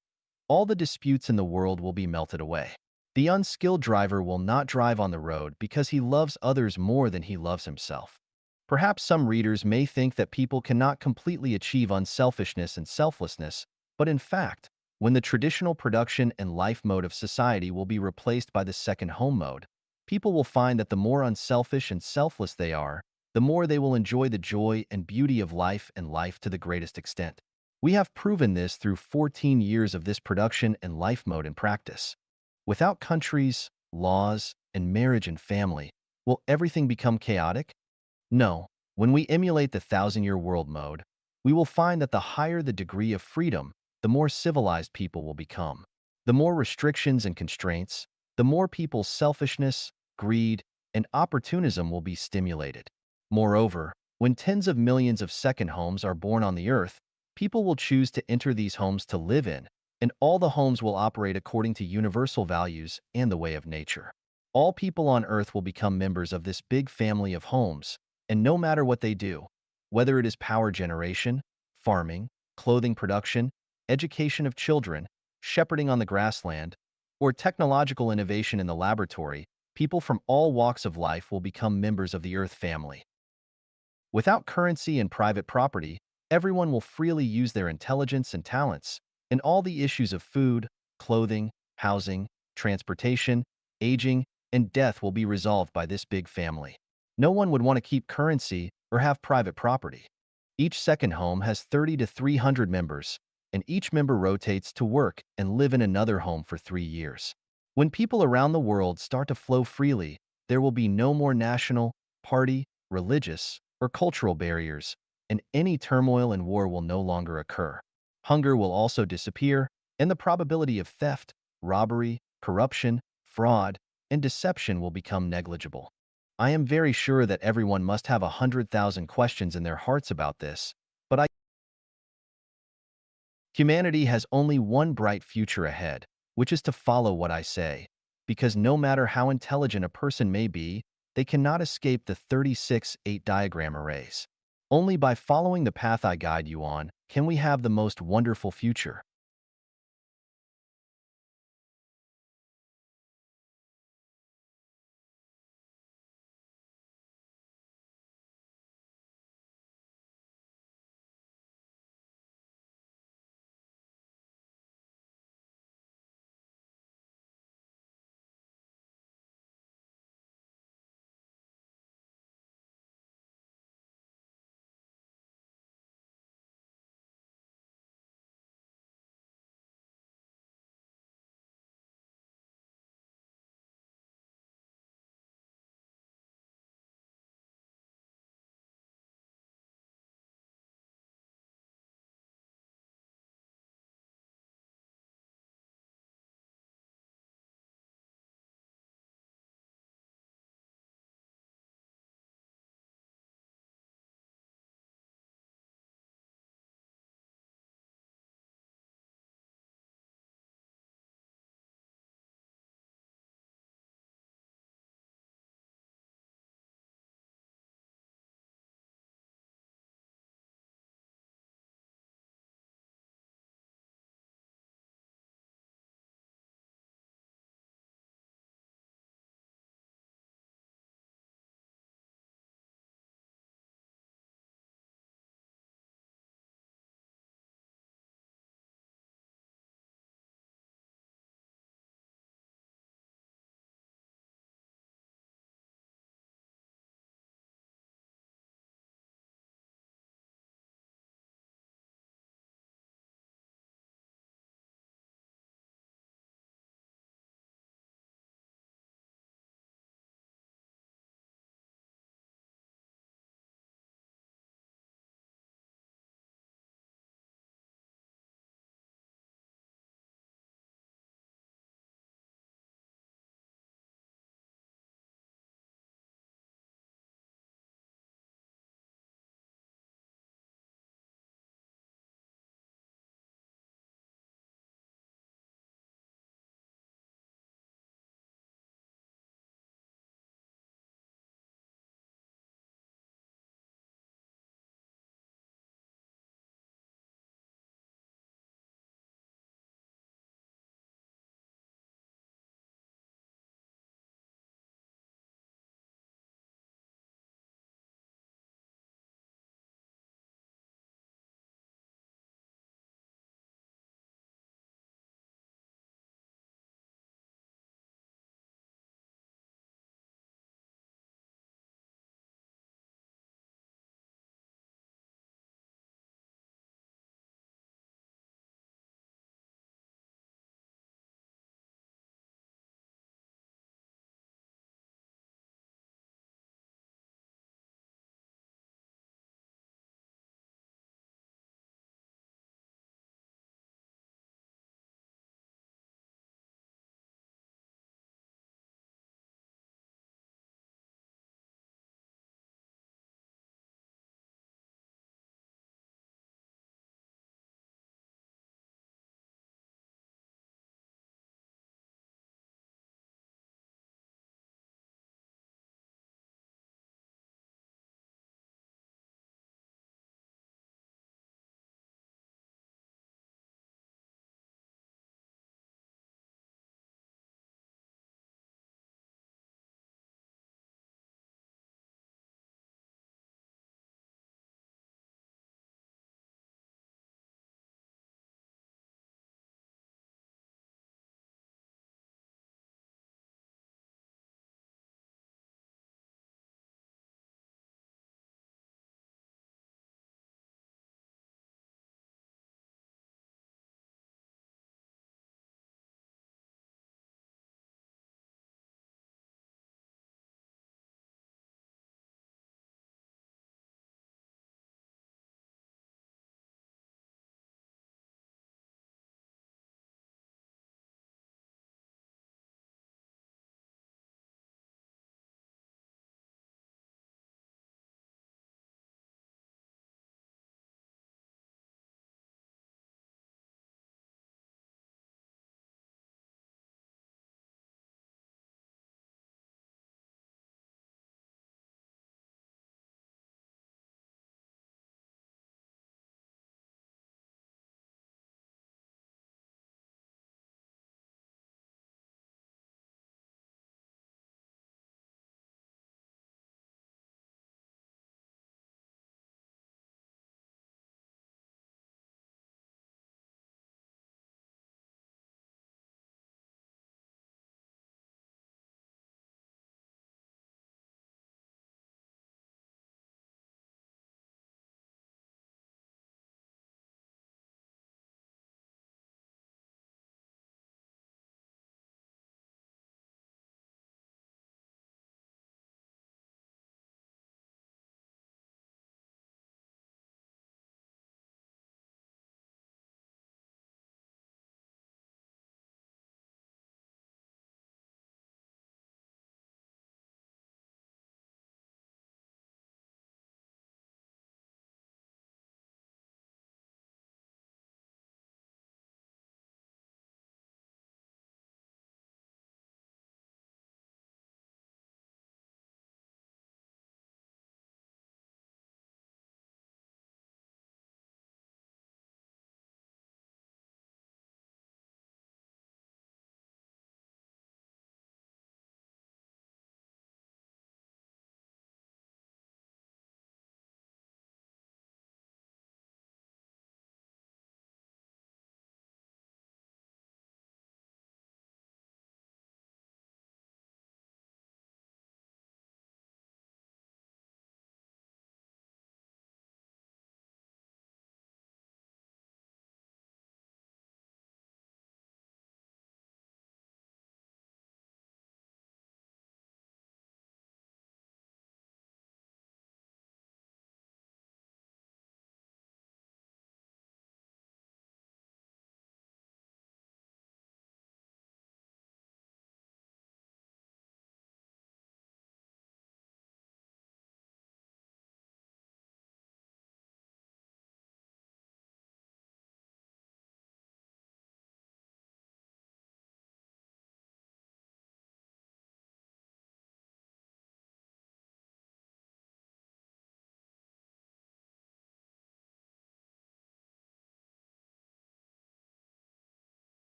Speaker 1: all the disputes in the world will be melted away. The unskilled driver will not drive on the road because he loves others more than he loves himself. Perhaps some readers may think that people cannot completely achieve unselfishness and selflessness, but in fact, when the traditional production and life mode of society will be replaced by the second home mode, people will find that the more unselfish and selfless they are, the more they will enjoy the joy and beauty of life and life to the greatest extent. We have proven this through 14 years of this production and life mode in practice. Without countries, laws, and marriage and family, will everything become chaotic? No. When we emulate the thousand-year world mode, we will find that the higher the degree of freedom, the more civilized people will become. The more restrictions and constraints, the more people's selfishness, greed, and opportunism will be stimulated. Moreover, when tens of millions of second homes are born on the earth, people will choose to enter these homes to live in, and all the homes will operate according to universal values and the way of nature. All people on earth will become members of this big family of homes, and no matter what they do, whether it is power generation, farming, clothing production, education of children, shepherding on the grassland, or technological innovation in the laboratory, people from all walks of life will become members of the Earth family. Without currency and private property, everyone will freely use their intelligence and talents, and all the issues of food, clothing, housing, transportation, aging, and death will be resolved by this big family. No one would want to keep currency or have private property. Each second home has 30 to 300 members, and each member rotates to work and live in another home for 3 years. When people around the world start to flow freely, there will be no more national, party, religious, or cultural barriers, and any turmoil and war will no longer occur. Hunger will also disappear, and the probability of theft, robbery, corruption, fraud, and deception will become negligible. I am very sure that everyone must have 100,000 questions in their hearts about this, but humanity has only one bright future ahead, which is to follow what I say. because no matter how intelligent a person may be, they cannot escape the 36-8 diagram arrays. Only by following the path I guide you on can we have the most wonderful future.